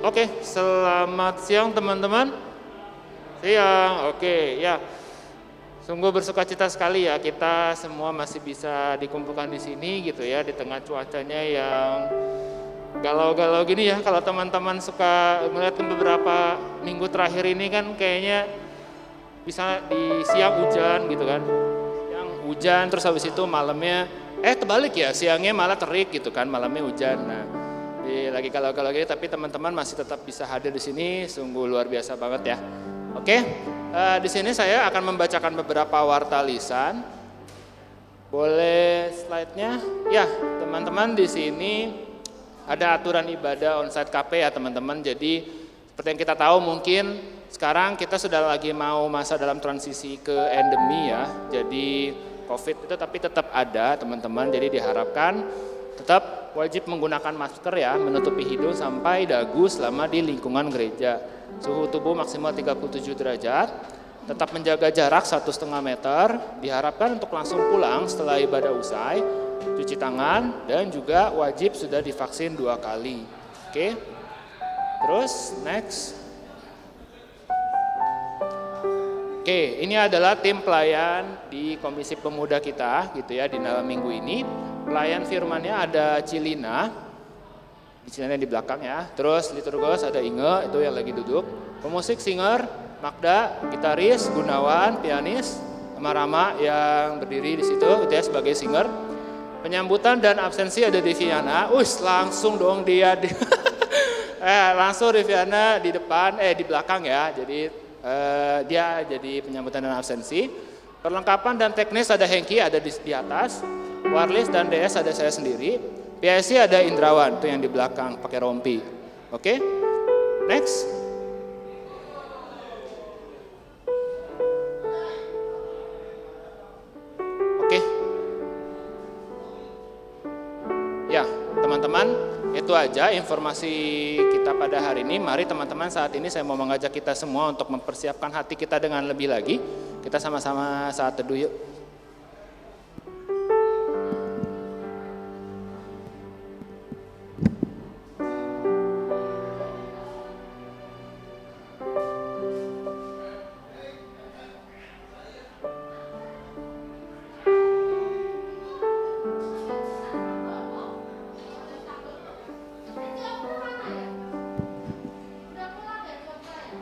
Oke, selamat siang teman-teman. Siang, oke ya. Sungguh bersukacita sekali ya kita semua masih bisa dikumpulkan di sini gitu ya di tengah cuacanya yang galau-galau gini ya. Kalau teman-teman suka melihat beberapa minggu terakhir ini kan kayaknya bisa di siang hujan gitu kan. Siang hujan terus habis itu malamnya terbalik ya, siangnya malah terik gitu kan, malamnya hujan. Nah, lagi galau-galau gini tapi teman-teman masih tetap bisa hadir di sini, sungguh luar biasa banget ya. Oke, di sini saya akan membacakan beberapa warta lisan. Boleh slide-nya? Ya, teman-teman di sini ada aturan ibadah onsite KP ya teman-teman. Jadi seperti yang kita tahu mungkin sekarang kita sudah lagi mau masa dalam transisi ke endemi ya. Jadi COVID itu tapi tetap ada teman-teman. Jadi diharapkan tetap wajib menggunakan masker ya, menutupi hidung sampai dagu selama di lingkungan gereja. Suhu tubuh maksimal 37 derajat, tetap menjaga jarak 1,5 meter, diharapkan untuk langsung pulang setelah ibadah usai, cuci tangan, dan juga wajib sudah divaksin 2 kali. Oke, terus next. Oke, ini adalah tim pelayan di Komisi Pemuda kita gitu ya di dalam minggu ini. Pelayan firmannya ada Cilina, Cilina di belakang ya. Terus liturgos ada Inge itu yang lagi duduk. Pemusik singer Magda, gitaris Gunawan, pianis sama Rama yang berdiri di situ gitu ya sebagai singer. Penyambutan dan absensi ada Deviana. Langsung dong dia langsung Deviana di depan di belakang ya. Jadi dia jadi penyambutan dan absensi. Perlengkapan dan teknis ada Hengki ada di atas. Warlis dan DS ada saya sendiri. PSC ada Indrawan itu yang di belakang pakai rompi. Oke, next. Oke. Ya, teman-teman, itu aja informasi kita pada hari ini. Mari teman-teman, saat ini saya mau mengajak kita semua untuk mempersiapkan hati kita dengan lebih lagi. Kita sama-sama saat teduh yuk.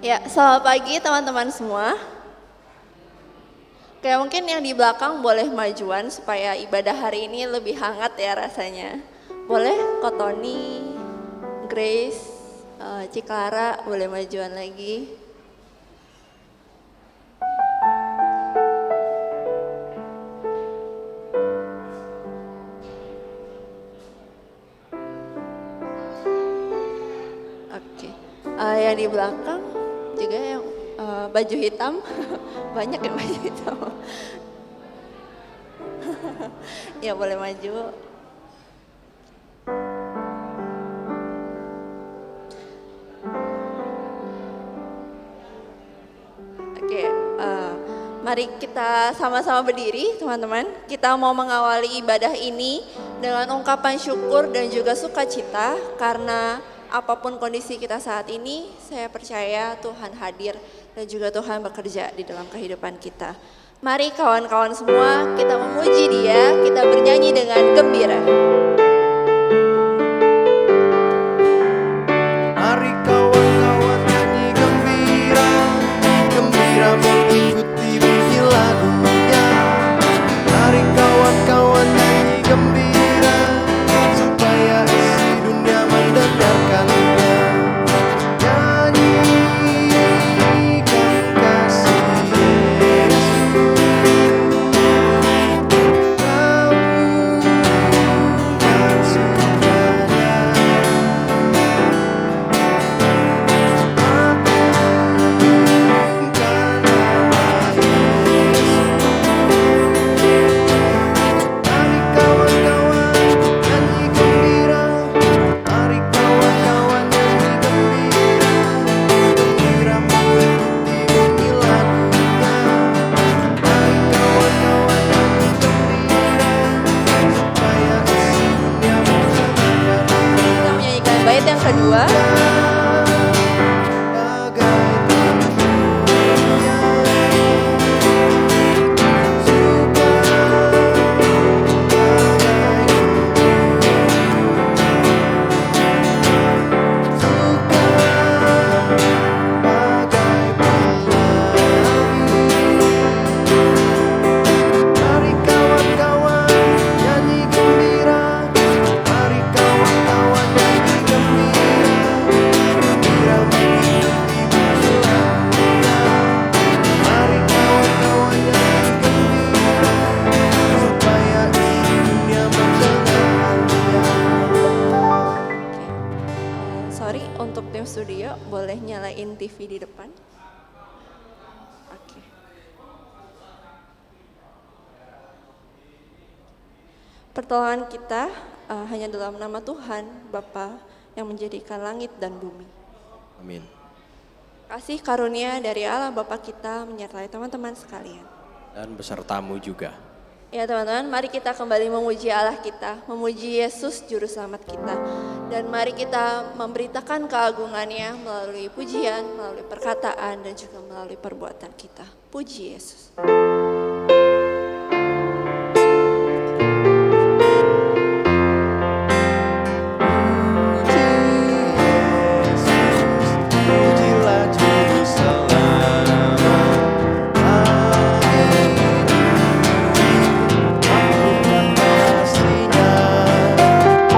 Ya, selamat pagi teman-teman semua. Kayak mungkin yang di belakang boleh majuan supaya ibadah hari ini lebih hangat ya rasanya. Boleh Kotoni, Grace, Ciklara boleh majuan lagi. Oke, yang di belakang juga yang baju hitam, banyak yang baju hitam. Ya boleh maju. Oke, mari kita sama-sama berdiri teman-teman. Kita mau mengawali ibadah ini dengan ungkapan syukur dan juga sukacita karena apapun kondisi kita saat ini, saya percaya Tuhan hadir dan juga Tuhan bekerja di dalam kehidupan kita. Mari kawan-kawan semua kita memuji Dia, kita bernyanyi dengan gembira. Mari kawan-kawan nyanyi gembira, gembira mengikuti bunyi lagunya. Mari kawan-kawan nyanyi gembira, supaya isi dunia mendengarkannya. Kita menyanyikan bait yang kedua. untuk tim studio boleh nyalain TV di depan. Oke. Pertolongan kita hanya dalam nama Tuhan, Bapa yang menjadikan langit dan bumi. Amin. Kasih karunia dari Allah Bapa kita menyertai teman-teman sekalian. Dan besertamu juga. Ya teman-teman, mari kita kembali memuji Allah kita, memuji Yesus Juru Selamat kita. Dan mari kita memberitakan keagungannya melalui pujian, melalui perkataan, dan juga melalui perbuatan kita. Puji Yesus. Pujilah Juru Selamat. Amin. Kasih-Nya. Amin.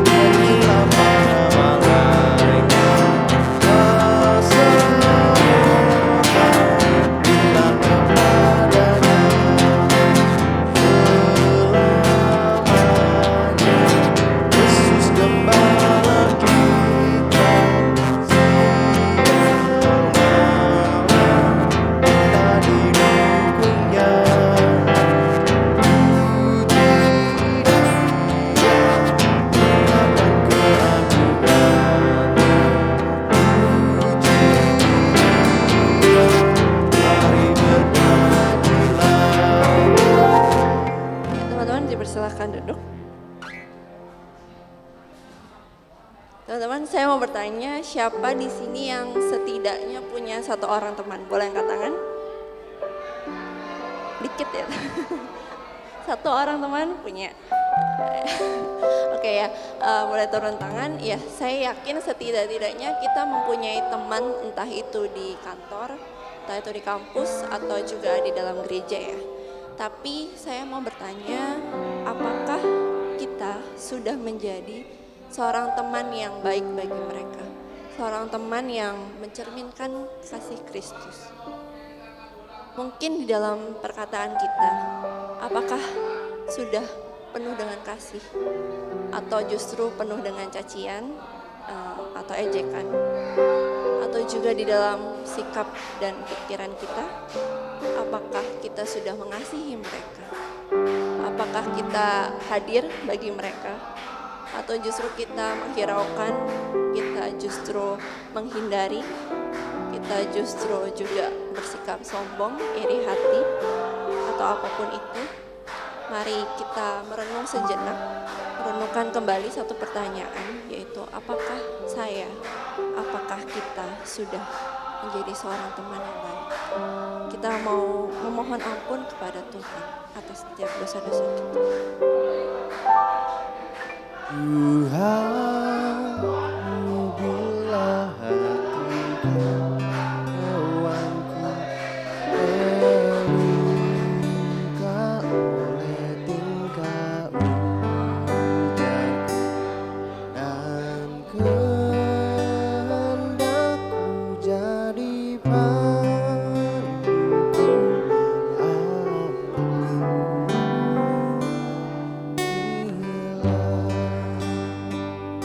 Nyanyilah para malaikat keselamatan. Bila kepadanya selamanya. Yesus Gembala kita, siang malam kita didukungnya. Puji Dia, katakan keagungannya. Puji Dia, mari bernyanyilah. Ya, teman-teman dipersilakan duduk. Teman-teman, saya mau bertanya, siapa di sini yang setidaknya punya satu orang teman? Boleh angkat tangan? Dikit ya. Satu orang teman punya. Oke ya, boleh turun tangan. Ya, saya yakin setidak-tidaknya kita mempunyai teman, entah itu di kantor, entah itu di kampus, atau juga di dalam gereja ya. Tapi saya mau bertanya, apakah kita sudah menjadi seorang teman yang baik bagi mereka? Seorang teman yang mencerminkan kasih Kristus. Mungkin di dalam perkataan kita, apakah sudah penuh dengan kasih? Atau justru penuh dengan cacian atau ejekan? Atau juga di dalam sikap dan pikiran kita, apakah kita sudah mengasihi mereka? Apakah kita hadir bagi mereka? Atau justru kita menghiraukan, kita justru menghindari, kita justru juga bersikap sombong, iri hati, atau apapun itu. Mari kita merenung sejenak, merenungkan kembali satu pertanyaan, yaitu apakah kita sudah menjadi seorang teman yang baik? Kita mau memohon ampun kepada Tuhan atas setiap dosa-dosa kita. Tuhan, bila hatiku hewanku terluka oleh tingkah ujarku dan kehendakku jadi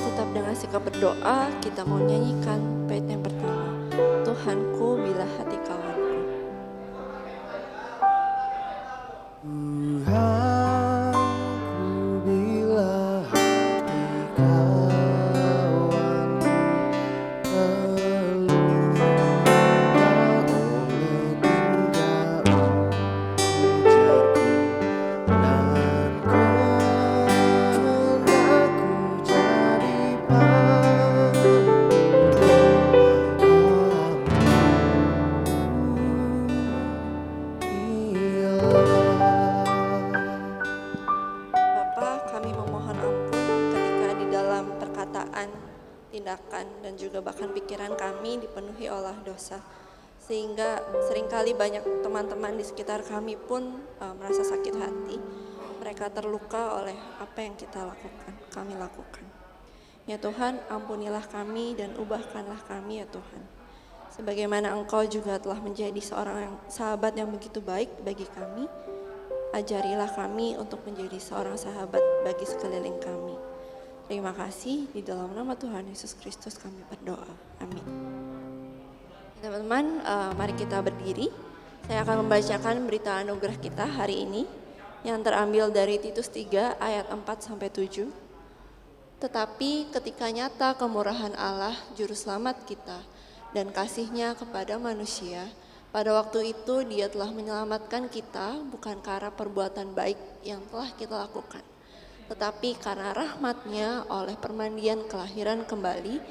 Tetap dengan sikap berdoa, kita mau nyanyikan bait yang pertama. Tuhanku, bila hati kawanku. Tuhanku, bila hati kawanku terluka oleh tingkah ujarku dan kehendakku jadi Bapa, kami memohon ampun ketika di dalam perkataan, tindakan, dan juga bahkan pikiran kami dipenuhi oleh dosa. Sehingga seringkali banyak teman-teman di sekitar kami pun merasa sakit hati. Mereka terluka oleh apa yang kami lakukan. Ya Tuhan, ampunilah kami dan ubahkanlah kami ya Tuhan. Sebagaimana Engkau juga telah menjadi seorang sahabat yang begitu baik bagi kami, ajarilah kami untuk menjadi seorang sahabat bagi sekeliling kami. Terima kasih, di dalam nama Tuhan Yesus Kristus kami berdoa. Amin. Teman-teman, mari kita berdiri. Saya akan membacakan berita anugerah kita hari ini yang terambil dari Titus 3 ayat 4-7. Tetapi ketika nyata kemurahan Allah, Juru Selamat kita, dan kasih-Nya kepada manusia, pada waktu itu Dia telah menyelamatkan kita bukan karena perbuatan baik yang telah kita lakukan, tetapi karena rahmat-Nya oleh permandian kelahiran kembali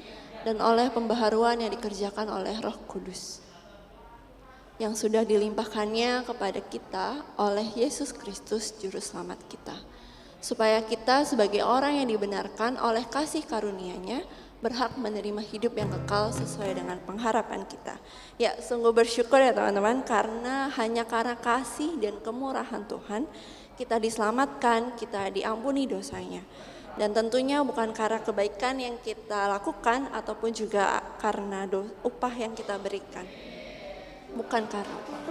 dan oleh pembaharuan yang dikerjakan oleh Roh Kudus, yang sudah dilimpahkannya kepada kita oleh Yesus Kristus Juru Selamat kita, supaya kita sebagai orang yang dibenarkan oleh kasih karunia-Nya berhak menerima hidup yang kekal sesuai dengan pengharapan kita. Ya, sungguh bersyukur ya teman-teman, karena hanya karena kasih dan kemurahan Tuhan kita diselamatkan, kita diampuni dosanya. Dan tentunya bukan karena kebaikan yang kita lakukan ataupun juga karena upah yang kita berikan. Bukan karena upah.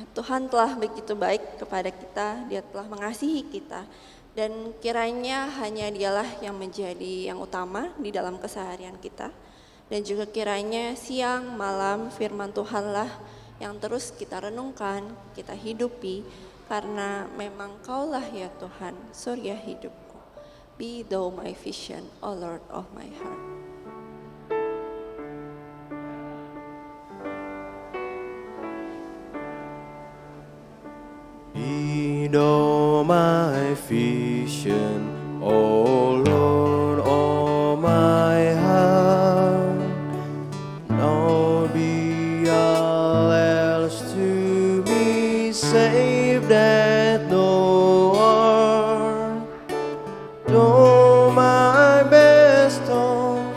Tuhan telah begitu baik kepada kita, Dia telah mengasihi kita, dan kiranya hanya Dialah yang menjadi yang utama di dalam keseharian kita. Dan juga kiranya siang malam firman Tuhanlah yang terus kita renungkan, kita hidupi, karena memang Kaulah ya Tuhan, surga hidupku. Be thou my vision, O Lord of my heart. Be thou my vision, O Lord of my heart. Now be all else to me, save that no one. Do my best on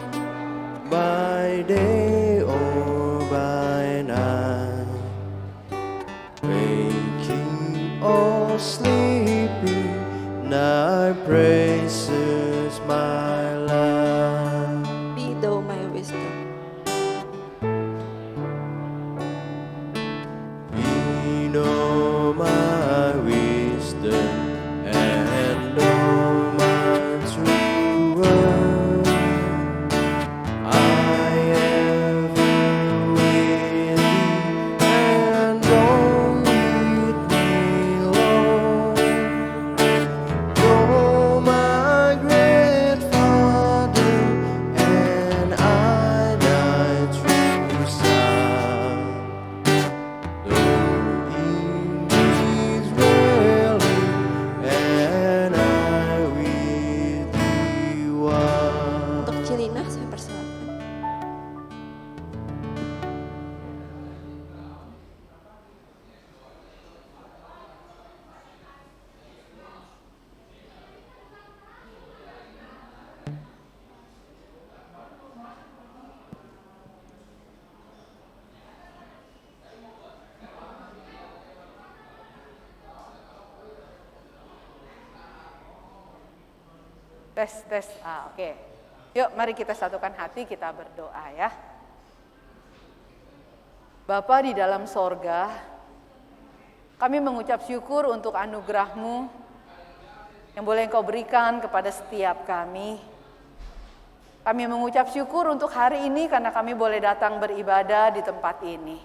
by day or by night, waking or sleeping, thy praises my life. Be thou my wisdom. Be thou my wisdom and all my true word. I am with thee and don't lead me, Lord. Thou my great Father, Tes. Oke. Yuk mari kita satukan hati, kita berdoa ya. Bapa di dalam sorga, kami mengucap syukur untuk anugerah-Mu yang boleh Engkau berikan kepada setiap kami. Kami mengucap syukur untuk hari ini karena kami boleh datang beribadah di tempat ini.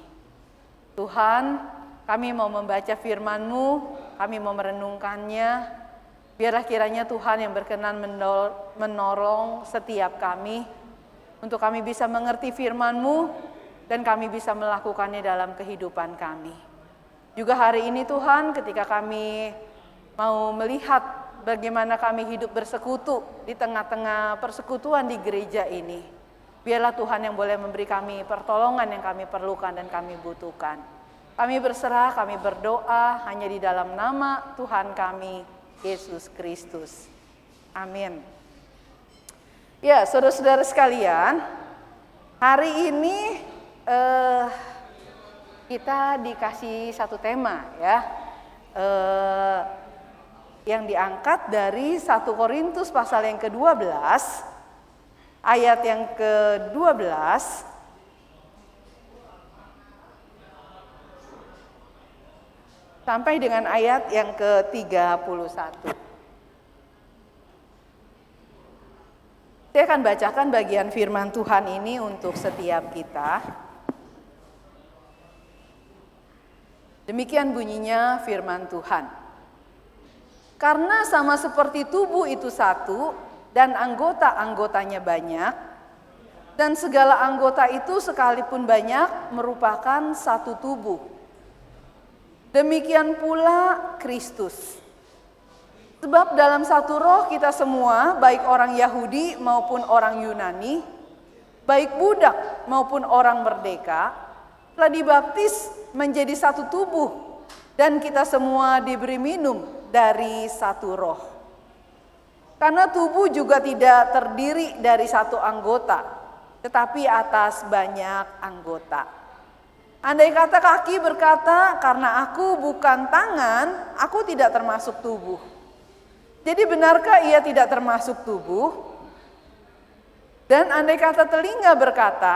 Tuhan, kami mau membaca firman-Mu, kami mau merenungkannya. Biarlah kiranya Tuhan yang berkenan menolong setiap kami untuk kami bisa mengerti firman-Mu dan kami bisa melakukannya dalam kehidupan kami. Juga hari ini Tuhan, ketika kami mau melihat bagaimana kami hidup bersekutu di tengah-tengah persekutuan di gereja ini. Biarlah Tuhan yang boleh memberi kami pertolongan yang kami perlukan dan kami butuhkan. Kami berserah, kami berdoa hanya di dalam nama Tuhan kami, Yesus Kristus. Amin. Ya, saudara-saudara sekalian, hari ini kita dikasih satu tema ya. Yang diangkat dari 1 Korintus pasal yang ke-12, ayat yang ke-12, sampai dengan ayat yang ke-31. Saya akan bacakan bagian firman Tuhan ini untuk setiap kita. Demikian bunyinya firman Tuhan. Karena sama seperti tubuh itu satu dan anggota-anggotanya banyak, dan segala anggota itu sekalipun banyak merupakan satu tubuh. Demikian pula Kristus. Sebab dalam satu roh kita semua, baik orang Yahudi maupun orang Yunani, baik budak maupun orang merdeka, telah dibaptis menjadi satu tubuh, dan kita semua diberi minum dari satu roh. Karena tubuh juga tidak terdiri dari satu anggota, tetapi atas banyak anggota. Andai kata kaki berkata, karena aku bukan tangan, aku tidak termasuk tubuh. Jadi benarkah ia tidak termasuk tubuh? Dan andai kata telinga berkata,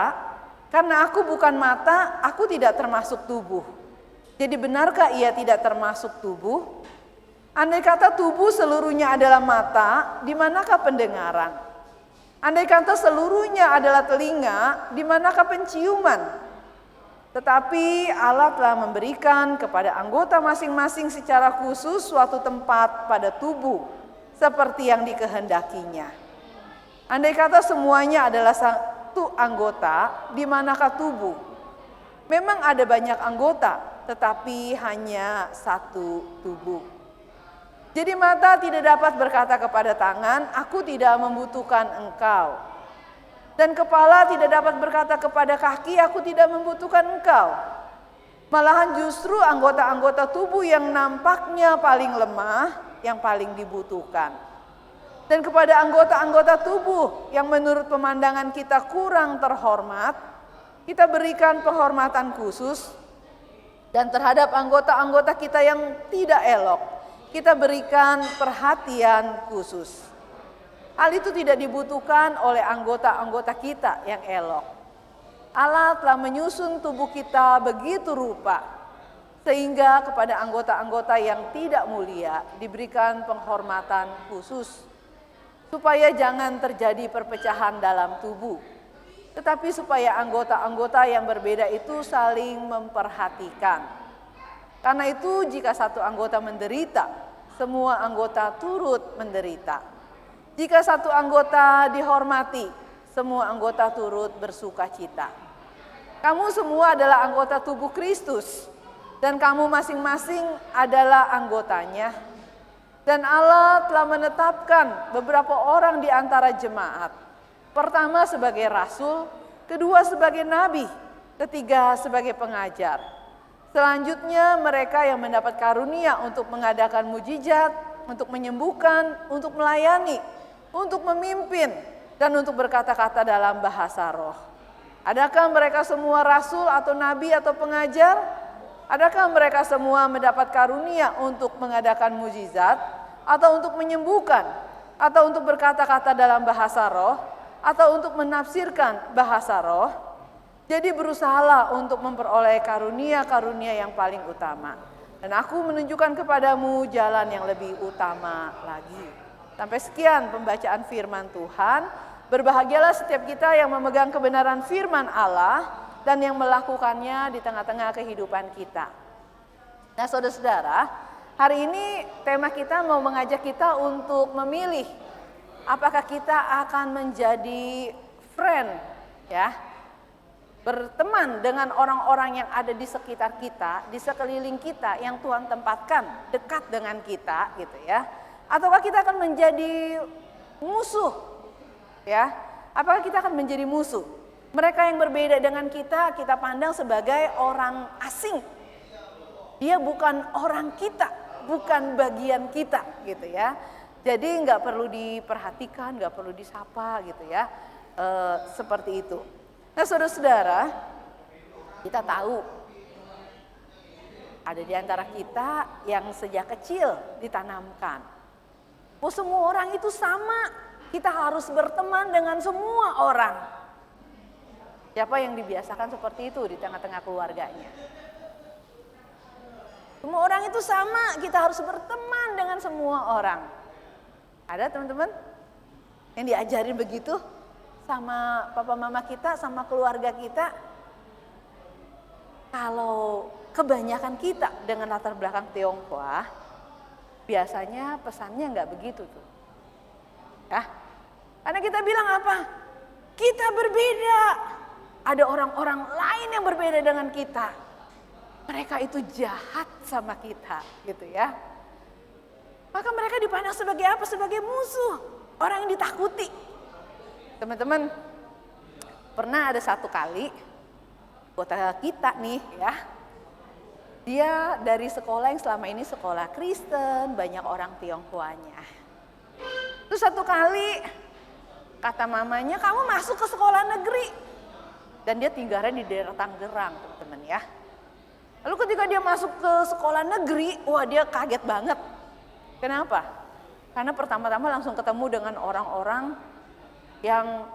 karena aku bukan mata, aku tidak termasuk tubuh. Jadi benarkah ia tidak termasuk tubuh? Andai kata tubuh seluruhnya adalah mata, di manakah pendengaran? Andai kata seluruhnya adalah telinga, di manakah penciuman? Tetapi Allah telah memberikan kepada anggota masing-masing secara khusus suatu tempat pada tubuh, seperti yang dikehendakinya. Andai kata semuanya adalah satu anggota, di manakah tubuh? Memang ada banyak anggota, tetapi hanya satu tubuh. Jadi mata tidak dapat berkata kepada tangan, aku tidak membutuhkan engkau. Dan kepala tidak dapat berkata kepada kaki, aku tidak membutuhkan engkau. Malahan justru anggota-anggota tubuh yang nampaknya paling lemah, yang paling dibutuhkan. Dan kepada anggota-anggota tubuh yang menurut pemandangan kita kurang terhormat, kita berikan penghormatan khusus. Dan terhadap anggota-anggota kita yang tidak elok, kita berikan perhatian khusus. Hal itu tidak dibutuhkan oleh anggota-anggota kita yang elok. Allah telah menyusun tubuh kita begitu rupa, sehingga kepada anggota-anggota yang tidak mulia diberikan penghormatan khusus, supaya jangan terjadi perpecahan dalam tubuh, tetapi supaya anggota-anggota yang berbeda itu saling memperhatikan. Karena itu jika satu anggota menderita, semua anggota turut menderita. Jika satu anggota dihormati, semua anggota turut bersuka cita. Kamu semua adalah anggota tubuh Kristus, dan kamu masing-masing adalah anggotanya. Dan Allah telah menetapkan beberapa orang di antara jemaat. Pertama sebagai rasul, kedua sebagai nabi, ketiga sebagai pengajar. Selanjutnya mereka yang mendapat karunia untuk mengadakan mujizat, untuk menyembuhkan, untuk melayani, untuk memimpin, dan untuk berkata-kata dalam bahasa roh. Adakah mereka semua rasul atau nabi atau pengajar? Adakah mereka semua mendapat karunia untuk mengadakan mujizat atau untuk menyembuhkan? atau untuk berkata-kata dalam bahasa roh, atau untuk menafsirkan bahasa roh. Jadi berusahalah untuk memperoleh karunia-karunia yang paling utama. Dan aku menunjukkan kepadamu jalan yang lebih utama lagi. Sampai sekian pembacaan firman Tuhan. Berbahagialah setiap kita yang memegang kebenaran firman Allah dan yang melakukannya di tengah-tengah kehidupan kita. Nah, saudara-saudara, hari ini tema kita mau mengajak kita untuk memilih apakah kita akan menjadi friend, ya, berteman dengan orang-orang yang ada di sekitar kita, di sekeliling kita yang Tuhan tempatkan dekat dengan kita, gitu ya. Ataukah kita akan menjadi musuh, ya? Apakah kita akan menjadi musuh? Mereka yang berbeda dengan kita pandang sebagai orang asing. Dia bukan orang kita, bukan bagian kita, gitu ya. Jadi nggak perlu diperhatikan, nggak perlu disapa, gitu ya. Seperti itu. Nah, saudara-saudara, kita tahu ada di antara kita yang sejak kecil ditanamkan. Semua orang itu sama, kita harus berteman dengan semua orang. Siapa yang dibiasakan seperti itu di tengah-tengah keluarganya? Semua orang itu sama, kita harus berteman dengan semua orang. Ada teman-teman yang diajarin begitu sama papa mama kita, sama keluarga kita? Kalau kebanyakan kita dengan latar belakang Tionghoa, biasanya pesannya nggak begitu tuh. Ya, karena kita bilang apa? Kita berbeda. Ada orang-orang lain yang berbeda dengan kita. Mereka itu jahat sama kita, gitu ya. Maka mereka dipandang sebagai apa? Sebagai musuh, orang yang ditakuti. Teman-teman, pernah ada satu kali kota kita nih, ya. Dia dari sekolah yang selama ini sekolah Kristen, banyak orang Tionghoanya. Terus satu kali kata mamanya, kamu masuk ke sekolah negeri. Dan dia tinggalnya di daerah Tangerang, teman-teman ya. Lalu ketika dia masuk ke sekolah negeri, wah dia kaget banget. Kenapa? Karena pertama-tama langsung ketemu dengan orang-orang yang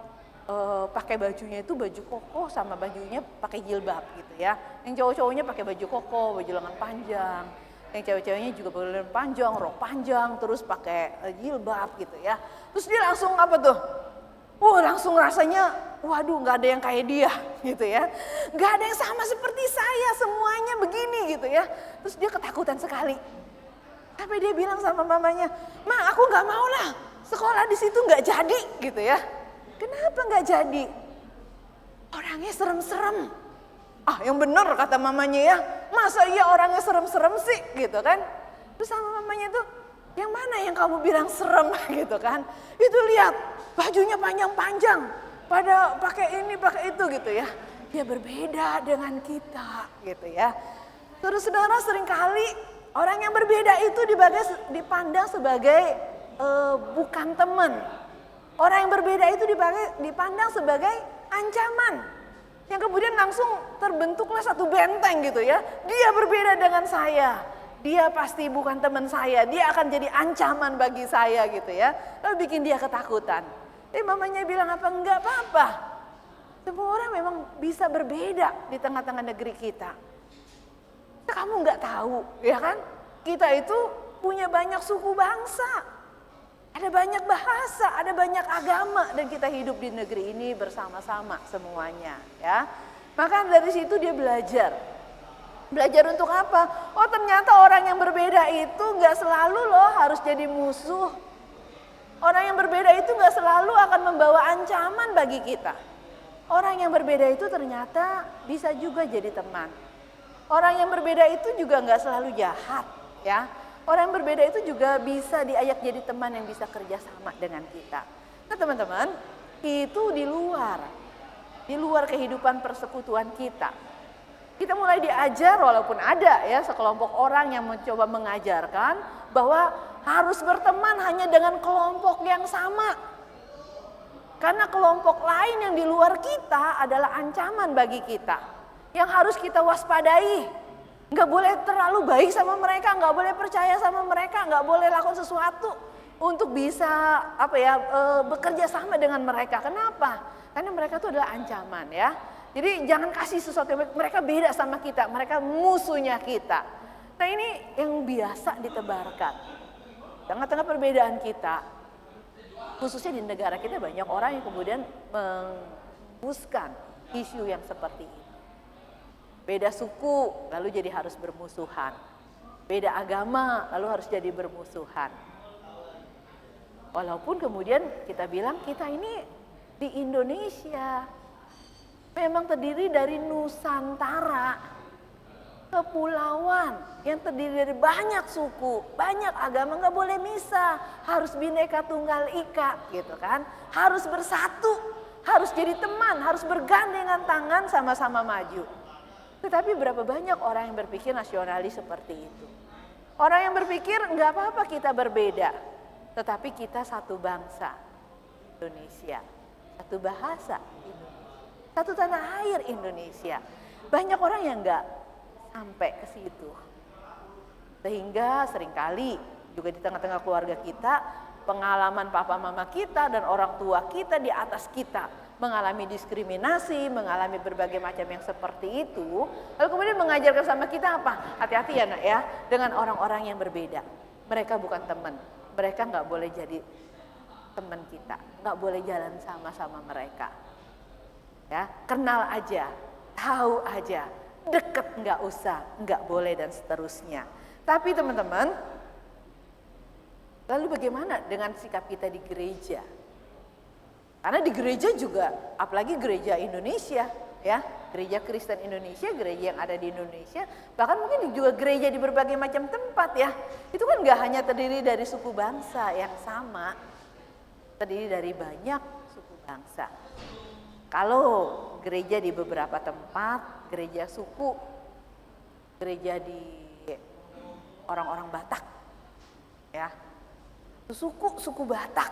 pakai bajunya itu baju koko sama bajunya pakai jilbab gitu ya. Yang cowok-cowoknya pakai baju koko, baju lengan panjang. Yang cewek-ceweknya juga pakai lengan panjang, rok panjang, terus pakai jilbab gitu ya. Terus dia langsung apa tuh? Langsung rasanya, waduh nggak ada yang kayak dia gitu ya. Nggak ada yang sama seperti saya, semuanya begini gitu ya. Terus dia ketakutan sekali. Sampai dia bilang sama mamanya, "Ma, aku nggak mau lah, sekolah di situ nggak jadi," gitu ya. Kenapa nggak jadi? Orangnya serem-serem. Yang bener kata mamanya ya, masa iya orangnya serem-serem sih gitu kan. Terus sama mamanya tuh, yang mana yang kamu bilang serem gitu kan. Itu lihat, bajunya panjang-panjang, pada pakai ini, pakai itu gitu ya. Dia berbeda dengan kita gitu ya. Terus saudara, seringkali orang yang berbeda itu dipandang sebagai bukan teman. Orang yang berbeda itu dipandang sebagai ancaman. Yang kemudian langsung terbentuklah satu benteng gitu ya. Dia berbeda dengan saya. Dia pasti bukan teman saya. Dia akan jadi ancaman bagi saya gitu ya. Lalu bikin dia ketakutan. Tapi mamanya bilang apa? Enggak apa-apa. Semua orang memang bisa berbeda di tengah-tengah negeri kita. Kamu nggak tahu, ya kan? Kita itu punya banyak suku bangsa. Ada banyak bahasa, ada banyak agama, dan kita hidup di negeri ini bersama-sama semuanya, ya. Maka dari situ dia belajar. Belajar untuk apa? Ternyata orang yang berbeda itu nggak selalu loh harus jadi musuh. Orang yang berbeda itu nggak selalu akan membawa ancaman bagi kita. Orang yang berbeda itu ternyata bisa juga jadi teman. Orang yang berbeda itu juga nggak selalu jahat, ya. Orang yang berbeda itu juga bisa diajak jadi teman yang bisa kerjasama dengan kita. Nah teman-teman, itu di luar kehidupan persekutuan kita. Kita mulai diajar, walaupun ada ya sekelompok orang yang mencoba mengajarkan bahwa harus berteman hanya dengan kelompok yang sama. Karena kelompok lain yang di luar kita adalah ancaman bagi kita. Yang harus kita waspadai. Nggak boleh terlalu baik sama mereka, nggak boleh percaya sama mereka, nggak boleh lakukan sesuatu untuk bisa bekerja sama dengan mereka. Kenapa? Karena mereka itu adalah ancaman ya. Jadi jangan kasih sesuatu yang mereka beda sama kita, mereka musuhnya kita. Nah ini yang biasa ditebarkan. Tengah-tengah perbedaan kita, khususnya di negara kita banyak orang yang kemudian menghembuskan isu yang seperti ini. Beda suku lalu jadi harus bermusuhan. Beda agama lalu harus jadi bermusuhan. Walaupun kemudian kita bilang kita ini di Indonesia memang terdiri dari Nusantara, kepulauan yang terdiri dari banyak suku, banyak agama, nggak boleh misah, harus Bhinneka Tunggal Ika gitu kan, harus bersatu, harus jadi teman, harus bergandengan tangan sama-sama maju. Tetapi berapa banyak orang yang berpikir nasionalis seperti itu? Orang yang berpikir nggak apa-apa kita berbeda, tetapi kita satu bangsa Indonesia, satu bahasa Indonesia, satu tanah air Indonesia. Banyak orang yang nggak sampai ke situ. Sehingga seringkali juga di tengah-tengah keluarga kita, pengalaman papa mama kita dan orang tua kita di atas kita mengalami diskriminasi, mengalami berbagai macam yang seperti itu. Lalu kemudian mengajarkan sama kita apa? Hati-hati ya nak ya, dengan orang-orang yang berbeda. Mereka bukan teman, mereka nggak boleh jadi teman kita, nggak boleh jalan sama-sama mereka. Ya, kenal aja, tahu aja, deket nggak usah, nggak boleh dan seterusnya. Tapi teman-teman, lalu bagaimana dengan sikap kita di gereja? Karena di gereja juga, apalagi gereja Indonesia, ya, gereja Kristen Indonesia, gereja yang ada di Indonesia, bahkan mungkin juga gereja di berbagai macam tempat ya. Itu kan nggak hanya terdiri dari suku bangsa yang sama, terdiri dari banyak suku bangsa. Kalau gereja di beberapa tempat, gereja suku, gereja di orang-orang Batak, ya, suku Batak,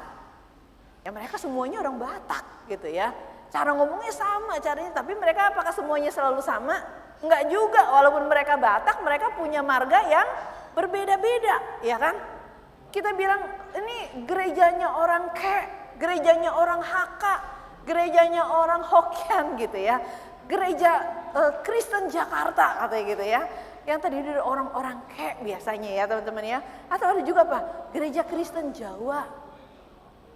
ya mereka semuanya orang Batak gitu ya. Cara ngomongnya sama caranya, tapi mereka apakah semuanya selalu sama? Enggak juga, walaupun mereka Batak, mereka punya marga yang berbeda-beda, ya kan? Kita bilang ini gerejanya orang Kek, gerejanya orang Hakka, gerejanya orang Hokkien gitu ya, gereja Kristen Jakarta katanya gitu ya, yang terdiri dari orang-orang Kek biasanya ya teman-teman ya. Atau ada juga apa? Gereja Kristen Jawa.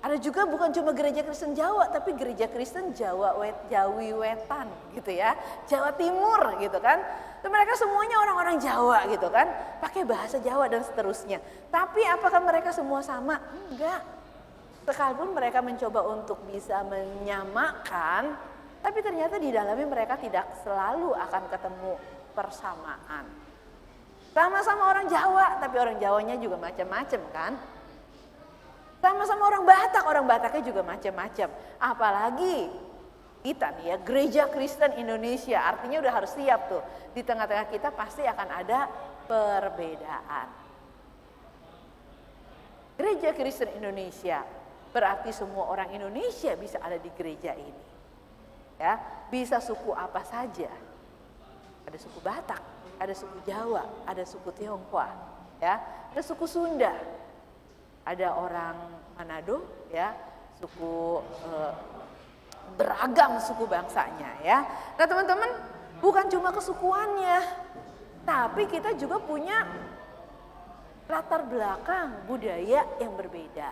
Ada juga bukan cuma gereja Kristen Jawa, tapi gereja Kristen Jawi Wetan gitu ya, Jawa Timur gitu kan. Dan mereka semuanya orang-orang Jawa gitu kan, pakai bahasa Jawa dan seterusnya. Tapi apakah mereka semua sama? Enggak. Sekalipun mereka mencoba untuk bisa menyamakan, tapi ternyata di dalamnya mereka tidak selalu akan ketemu persamaan. Sama-sama orang Jawa, tapi orang Jawanya juga macam-macam kan. Sama-sama orang Bataknya juga macam-macam. Apalagi kita nih ya, gereja Kristen Indonesia, artinya udah harus siap tuh. Di tengah-tengah kita pasti akan ada perbedaan. Gereja Kristen Indonesia berarti semua orang Indonesia bisa ada di gereja ini. Ya, bisa suku apa saja. Ada suku Batak, ada suku Jawa, ada suku Tionghoa, ya, ada suku Sunda. Ada orang Manado, ya, suku beragam suku bangsanya, ya. Nah teman-teman, bukan cuma kesukuannya, tapi kita juga punya latar belakang budaya yang berbeda.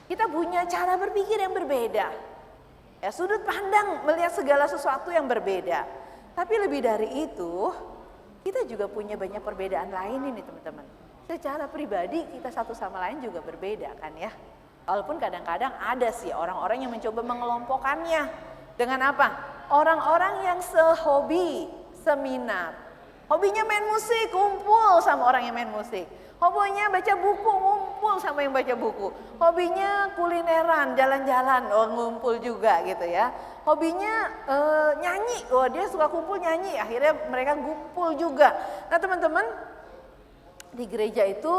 Kita punya cara berpikir yang berbeda, ya, sudut pandang melihat segala sesuatu yang berbeda. Tapi lebih dari itu, kita juga punya banyak perbedaan lain ini teman-teman. Secara pribadi kita satu sama lain juga berbeda kan ya. Walaupun kadang-kadang ada sih orang-orang yang mencoba mengelompokkannya. Dengan apa? Orang-orang yang sehobi, seminat. Hobinya main musik, kumpul sama orang yang main musik. Hobinya baca buku, ngumpul sama yang baca buku. Hobinya kulineran, jalan-jalan, ngumpul juga gitu ya. Hobinya nyanyi, dia suka kumpul nyanyi, akhirnya mereka ngumpul juga. Nah teman-teman, di gereja itu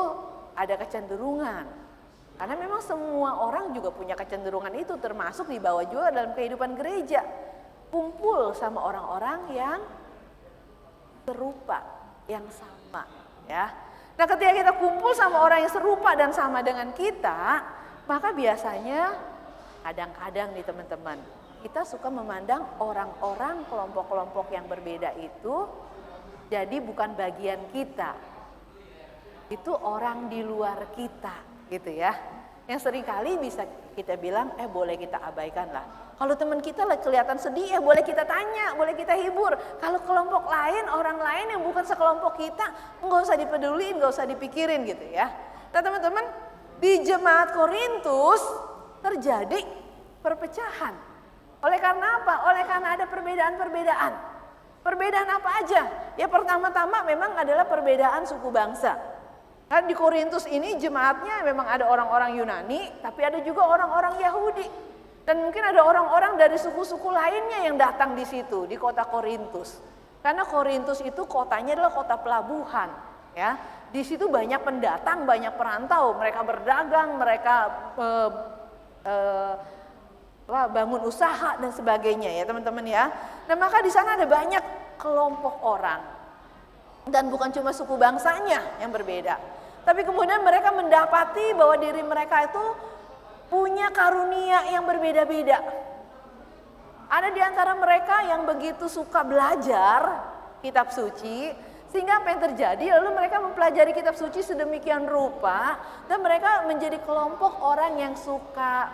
ada kecenderungan. Karena memang semua orang juga punya kecenderungan itu, termasuk dibawa juga dalam kehidupan gereja. Kumpul sama orang-orang yang serupa, yang sama, ya. Nah ketika kita kumpul sama orang yang serupa dan sama dengan kita, maka biasanya kadang-kadang nih teman-teman, kita suka memandang orang-orang kelompok-kelompok yang berbeda itu jadi bukan bagian kita. Itu orang di luar kita gitu ya. Yang seringkali bisa kita bilang, boleh kita abaikan lah. Kalau teman kita kelihatan sedih, boleh kita tanya, boleh kita hibur. Kalau kelompok lain, orang lain yang bukan sekelompok kita, nggak usah dipeduliin, nggak usah dipikirin gitu ya. Nah teman-teman, di jemaat Korintus terjadi perpecahan. Oleh karena apa? Oleh karena ada perbedaan-perbedaan. Perbedaan apa aja? Ya pertama-tama memang adalah perbedaan suku bangsa. Nah, di Korintus ini jemaatnya memang ada orang-orang Yunani, tapi ada juga orang-orang Yahudi. Dan mungkin ada orang-orang dari suku-suku lainnya yang datang di situ, di kota Korintus. Karena Korintus itu kotanya adalah kota pelabuhan. Ya, di situ banyak pendatang, banyak perantau. Mereka berdagang, mereka bangun usaha dan sebagainya ya teman-teman ya. Nah maka di sana ada banyak kelompok orang. Dan bukan cuma suku bangsanya yang berbeda. Tapi kemudian mereka mendapati bahwa diri mereka itu punya karunia yang berbeda-beda. Ada di antara mereka yang begitu suka belajar kitab suci, sehingga apa yang terjadi? Lalu mereka mempelajari kitab suci sedemikian rupa, dan mereka menjadi kelompok orang yang suka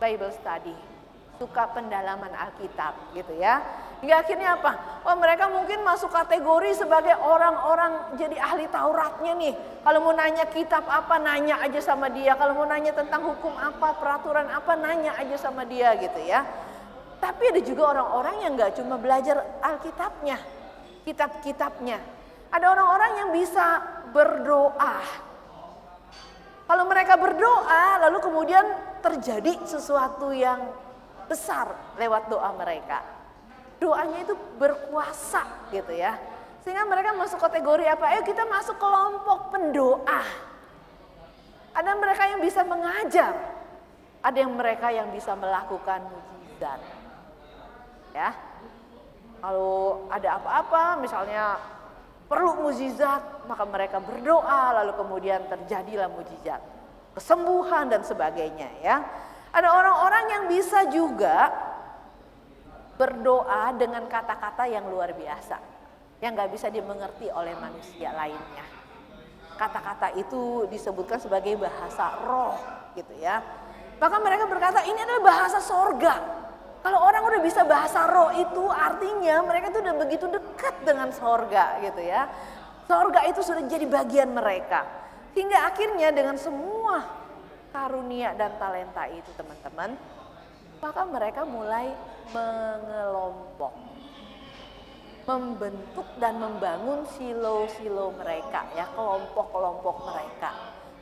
Bible study, suka pendalaman Alkitab gitu ya. Hingga akhirnya apa? Mereka mungkin masuk kategori sebagai orang-orang jadi ahli Tauratnya nih. Kalau mau nanya kitab apa, nanya aja sama dia. Kalau mau nanya tentang hukum apa, peraturan apa, nanya aja sama dia gitu ya. Tapi ada juga orang-orang yang gak cuma belajar Alkitabnya, kitab-kitabnya. Ada orang-orang yang bisa berdoa. Kalau mereka berdoa, lalu kemudian terjadi sesuatu yang besar lewat doa mereka. Doanya itu berkuasa gitu ya. Sehingga mereka masuk kategori apa? Ayo kita masuk kelompok pendoa. Ada mereka yang bisa mengajar. Ada yang mereka yang bisa melakukan mukjizat. Ya. Kalau ada apa-apa misalnya perlu mukjizat, maka mereka berdoa lalu kemudian terjadilah mukjizat. Kesembuhan dan sebagainya ya. Ada orang-orang yang bisa juga berdoa dengan kata-kata yang luar biasa, yang gak bisa dimengerti oleh manusia lainnya. Kata-kata itu disebutkan sebagai bahasa roh gitu ya. Maka mereka berkata ini adalah bahasa sorga. Kalau orang udah bisa bahasa roh itu artinya mereka itu udah begitu dekat dengan sorga gitu ya. Sorga itu sudah jadi bagian mereka. Hingga akhirnya dengan semua karunia dan talenta itu teman-teman, maka mereka mulai mengelompok, membentuk dan membangun silo-silo mereka ya, kelompok-kelompok mereka.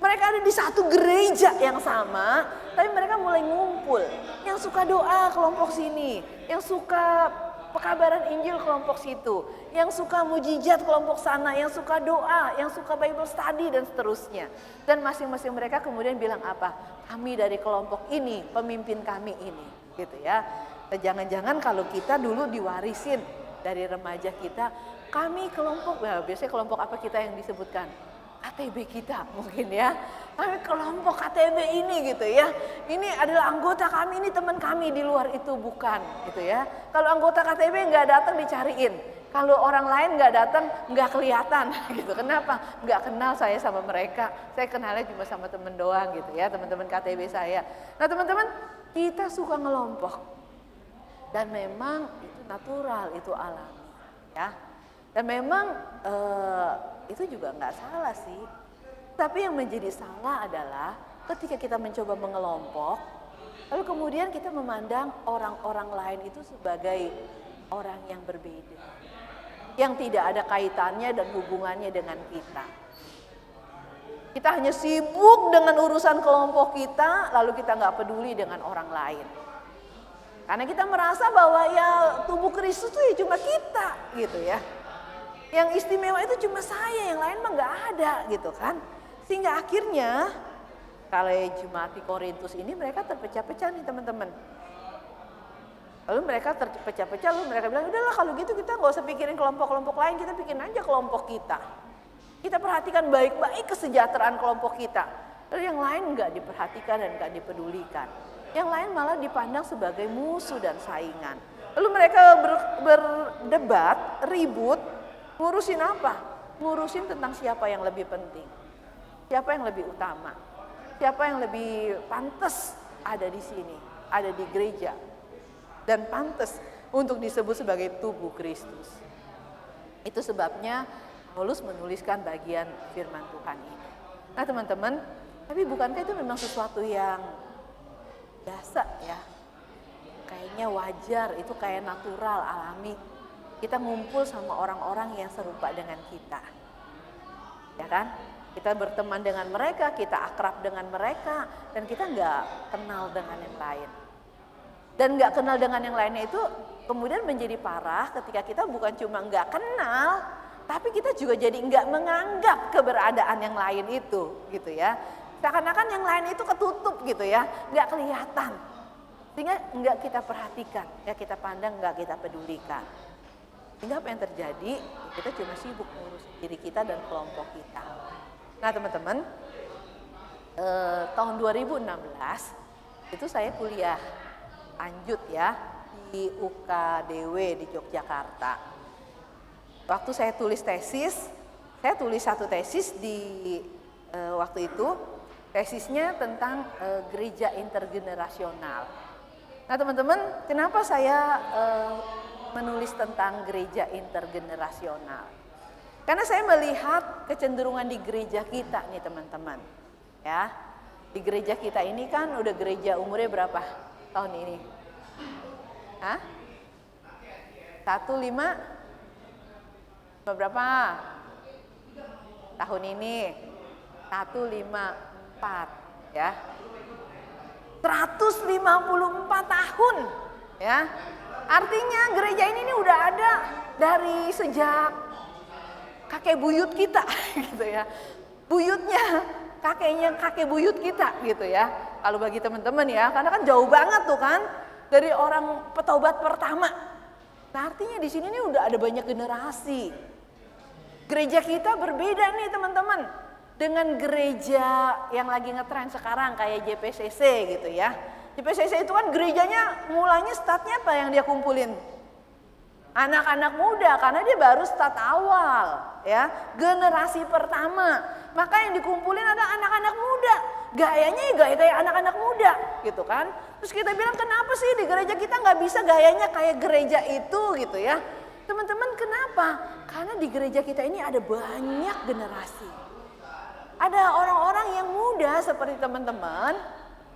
Mereka ada di satu gereja yang sama, tapi mereka mulai ngumpul. Yang suka doa kelompok sini, yang suka pekabaran Injil kelompok situ, yang suka mujizat kelompok sana, yang suka doa, yang suka Bible study dan seterusnya. Dan masing-masing mereka kemudian bilang apa? Kami dari kelompok ini, pemimpin kami ini, gitu ya. Jangan-jangan kalau kita dulu diwarisin dari remaja kita, kami kelompok, ya biasanya kelompok apa kita yang disebutkan? KTB kita mungkin ya. Kami kelompok KTB ini gitu ya. Ini adalah anggota kami, ini teman kami, di luar itu bukan gitu ya. Kalau anggota KTB nggak datang dicariin. Kalau orang lain nggak datang nggak kelihatan gitu. Kenapa? Nggak kenal saya sama mereka. Saya kenalnya cuma sama teman doang gitu ya, teman-teman KTB saya. Nah teman-teman, kita suka ngelompok. Dan memang itu natural, itu alami ya. Dan memang itu juga nggak salah sih. Tapi yang menjadi salah adalah ketika kita mencoba mengelompok, lalu kemudian kita memandang orang-orang lain itu sebagai orang yang berbeda, yang tidak ada kaitannya dan hubungannya dengan kita. Kita hanya sibuk dengan urusan kelompok kita, lalu kita nggak peduli dengan orang lain. Karena kita merasa bahwa ya tubuh Kristus itu ya cuma kita gitu ya. Yang istimewa itu cuma saya, yang lain mah nggak ada gitu kan. Sehingga akhirnya kalau jemaat di Korintus ini mereka terpecah-pecah nih teman-teman. Lalu mereka terpecah-pecah, lalu mereka bilang udahlah kalau gitu kita nggak usah pikirin kelompok-kelompok lain, kita bikin aja kelompok kita. Kita perhatikan baik-baik kesejahteraan kelompok kita. Lalu yang lain nggak diperhatikan dan nggak dipedulikan. Yang lain malah dipandang sebagai musuh dan saingan. Lalu mereka berdebat, ribut, ngurusin apa? Ngurusin tentang siapa yang lebih penting. Siapa yang lebih utama. Siapa yang lebih pantas ada di sini, ada di gereja. Dan pantas untuk disebut sebagai tubuh Kristus. Itu sebabnya Paulus menuliskan bagian firman Tuhan ini. Nah teman-teman, tapi bukankah itu memang sesuatu yang biasa ya? Kayaknya wajar, itu kayak natural, alami. Kita ngumpul sama orang-orang yang serupa dengan kita. Ya kan? Kita berteman dengan mereka, kita akrab dengan mereka, dan kita nggak kenal dengan yang lain. Dan nggak kenal dengan yang lainnya itu kemudian menjadi parah ketika kita bukan cuma nggak kenal, tapi kita juga jadi nggak menganggap keberadaan yang lain itu, gitu ya. Seakan-akan yang lain itu ketutup gitu ya, nggak kelihatan. Sehingga nggak kita perhatikan, ya kita pandang, nggak kita pedulikan. Sehingga apa yang terjadi, kita cuma sibuk ngurus diri kita dan kelompok kita. Nah teman-teman, tahun 2016 itu saya kuliah lanjut ya di UKDW di Yogyakarta. Waktu saya tulis tesis, saya tulis satu tesis di waktu itu, tesisnya tentang gereja intergenerasional. Nah teman-teman, kenapa saya menulis tentang gereja intergenerasional? Karena saya melihat kecenderungan di gereja kita nih teman-teman. Ya, di gereja kita ini kan udah gereja umurnya berapa tahun ini? Hah? 15? Berapa? Tahun ini 154 ya. 154 tahun ya. Artinya gereja ini udah ada dari sejak kakek buyut kita gitu ya. Buyutnya kakeknya kakek buyut kita gitu ya. Kalau bagi teman-teman ya, karena kan jauh banget tuh kan dari orang petobat pertama. Nah, artinya di sini nih udah ada banyak generasi. Gereja kita berbeda nih teman-teman dengan gereja yang lagi ngetren sekarang kayak JPCC gitu ya. JPCC itu kan gerejanya mulanya startnya apa yang dia kumpulin? Anak-anak muda karena dia baru start awal ya, generasi pertama. Maka yang dikumpulin ada anak-anak muda. Gayanya ya gaya kayak anak-anak muda gitu kan. Terus kita bilang kenapa sih di gereja kita nggak bisa gayanya kayak gereja itu gitu ya. Teman-teman kenapa? Karena di gereja kita ini ada banyak generasi. Ada orang-orang yang muda seperti teman-teman.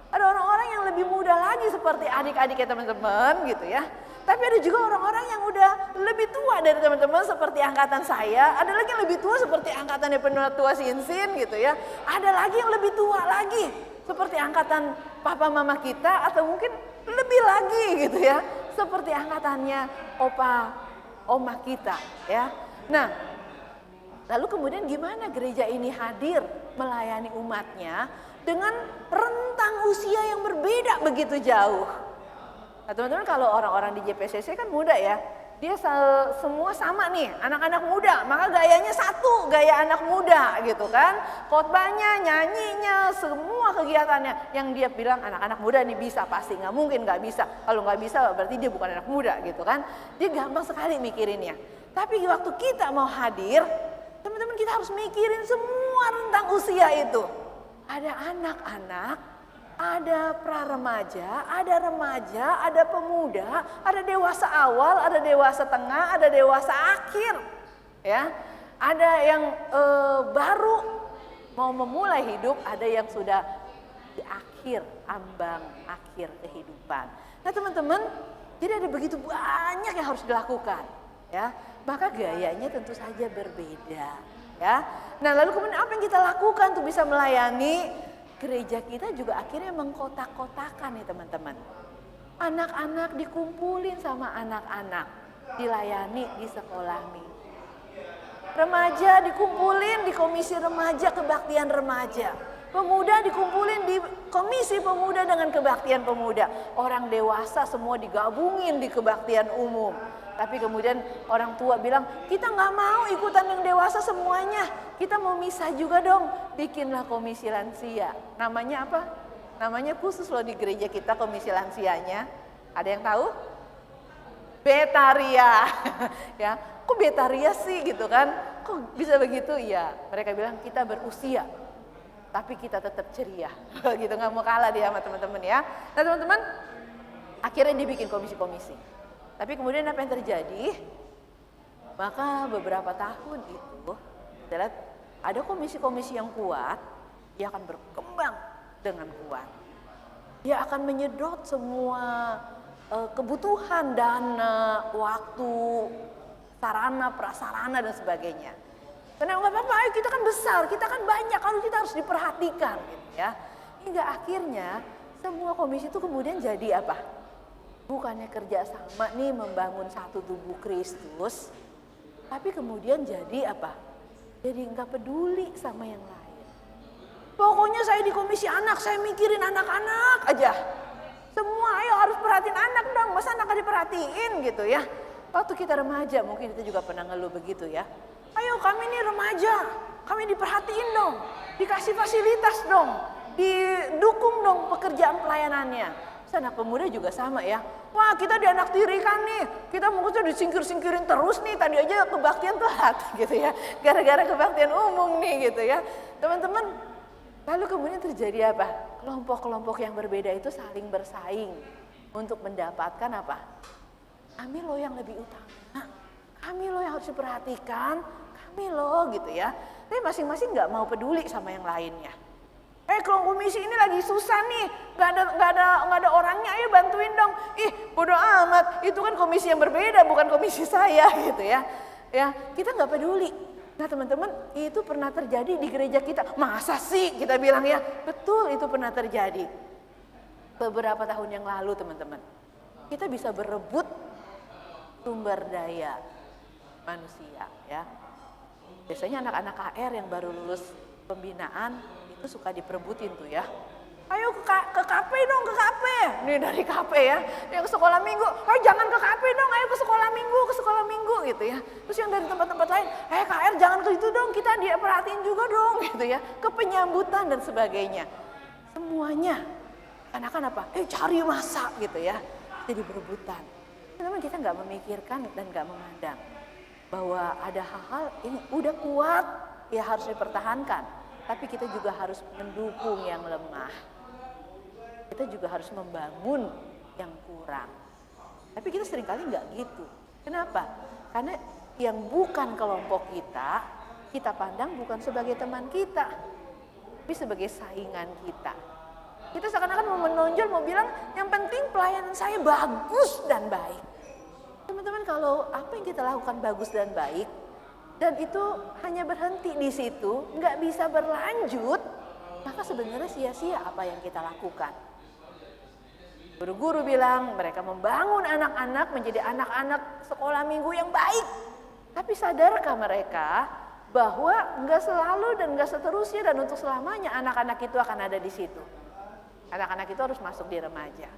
Ada orang-orang yang lebih muda lagi seperti adik-adiknya teman-teman gitu ya. Tapi ada juga orang-orang yang udah lebih tua dari teman-teman seperti angkatan saya. Ada lagi yang lebih tua seperti angkatannya penatua Sinsin gitu ya. Ada lagi yang lebih tua lagi seperti angkatan papa mama kita atau mungkin lebih lagi gitu ya. Seperti angkatannya opa omah kita ya. Nah, lalu kemudian gimana gereja ini hadir melayani umatnya dengan rentang usia yang berbeda begitu jauh. Nah, teman-teman kalau orang-orang di JPCC kan muda ya. Dia semua sama nih, anak-anak muda, maka gayanya satu, gaya anak muda gitu kan. Khotbahnya, nyanyinya, semua kegiatannya yang dia bilang anak-anak muda nih bisa pasti, nggak mungkin nggak bisa. Kalau nggak bisa berarti dia bukan anak muda gitu kan. Dia gampang sekali mikirinnya. Tapi waktu kita mau hadir, teman-teman kita harus mikirin semua rentang usia itu. Ada anak-anak, ada pra-remaja, ada remaja, ada pemuda, ada dewasa awal, ada dewasa tengah, ada dewasa akhir. Ya, ada yang baru mau memulai hidup, ada yang sudah di akhir, ambang akhir kehidupan. Nah teman-teman, jadi ada begitu banyak yang harus dilakukan. Ya, maka gayanya tentu saja berbeda. Ya, nah lalu kemudian apa yang kita lakukan untuk bisa melayani? Gereja kita juga akhirnya mengkotak-kotakan nih teman-teman. Anak-anak dikumpulin sama anak-anak, dilayani di sekolah minggu. Remaja dikumpulin di komisi remaja, kebaktian remaja. Pemuda dikumpulin di komisi pemuda dengan kebaktian pemuda. Orang dewasa semua digabungin di kebaktian umum. Tapi kemudian orang tua bilang, kita nggak mau ikutan yang dewasa semuanya. Kita mau misah juga dong. Bikinlah komisi lansia. Namanya apa? Namanya khusus loh di gereja kita komisi lansianya. Ada yang tahu? Betaria. Ya, kok Betaria sih gitu kan? Kok bisa begitu? Iya, mereka bilang kita berusia. Tapi kita tetap ceria, gitu, nggak mau kalah dia sama teman-teman ya. Nah teman-teman, akhirnya dibikin komisi-komisi. Tapi kemudian apa yang terjadi? Maka beberapa tahun itu, kita lihat ada komisi-komisi yang kuat, dia akan berkembang dengan kuat. Dia akan menyedot semua kebutuhan dana, waktu, sarana, prasarana dan sebagainya. Karena nggak apa-apa, ayo kita kan besar, kita kan banyak, kalau kita harus diperhatikan gitu ya. Hingga akhirnya semua komisi itu kemudian jadi apa? Bukannya kerjasama nih membangun satu tubuh Kristus, tapi kemudian jadi apa? Jadi nggak peduli sama yang lain. Pokoknya saya di komisi anak, saya mikirin anak-anak aja. Semua ayo harus perhatiin anak dong, masa anak gak diperhatiin gitu ya. Waktu kita remaja mungkin kita juga pernah ngeluh begitu ya. Ayo kami ini remaja, kami diperhatiin dong, dikasih fasilitas dong, didukung dong pekerjaan pelayanannya. Terus anak pemuda juga sama ya, wah kita dianak tirikan nih, kita mungkin disingkir-singkirin terus nih, tadi aja kebaktian telat gitu ya, gara-gara kebaktian umum nih gitu ya. Teman-teman, lalu kemudian terjadi apa? Kelompok-kelompok yang berbeda itu saling bersaing untuk mendapatkan apa? Kami loh yang lebih utama, kami loh yang harus diperhatikan, kami loh gitu ya. Tapi masing-masing nggak mau peduli sama yang lainnya. Kalau komisi ini lagi susah nih, nggak ada orangnya, ayo bantuin dong. Ih, bodoh amat, itu kan komisi yang berbeda, bukan komisi saya gitu ya. Ya, kita nggak peduli. Nah teman-teman, itu pernah terjadi di gereja kita. Masa sih kita bilang ya, betul itu pernah terjadi. Beberapa tahun yang lalu teman-teman, kita bisa berebut sumber daya manusia ya. Biasanya anak-anak KR yang baru lulus pembinaan itu suka diperebutin tuh ya. Ayo ke KP dong, ke KP. Nih dari KP ya, yang ke sekolah minggu. Ayo jangan ke KP dong, ayo ke sekolah minggu gitu ya. Terus yang dari tempat-tempat lain, KR jangan ke itu dong, kita diperhatiin juga dong gitu ya. Ke penyambutan dan sebagainya. Semuanya, anak-anak apa? Cari masa gitu ya. Jadi berebutan. Teman-teman kita nggak memikirkan dan nggak memandang bahwa ada hal-hal ini udah kuat ya harus dipertahankan, tapi kita juga harus mendukung yang lemah, kita juga harus membangun yang kurang. Tapi kita seringkali nggak gitu. Kenapa? Karena yang bukan kelompok kita pandang bukan sebagai teman kita, tapi sebagai saingan kita. Kita seakan-akan mau menonjol, mau bilang yang penting pelayanan saya bagus dan baik. Teman-teman, kalau apa yang kita lakukan bagus dan baik, dan itu hanya berhenti di situ, nggak bisa berlanjut, maka sebenarnya sia-sia apa yang kita lakukan. Guru-guru bilang mereka membangun anak-anak menjadi anak-anak sekolah minggu yang baik. Tapi sadarkah mereka bahwa nggak selalu dan nggak seterusnya dan untuk selamanya anak-anak itu akan ada di situ. Anak-anak itu harus masuk di remaja.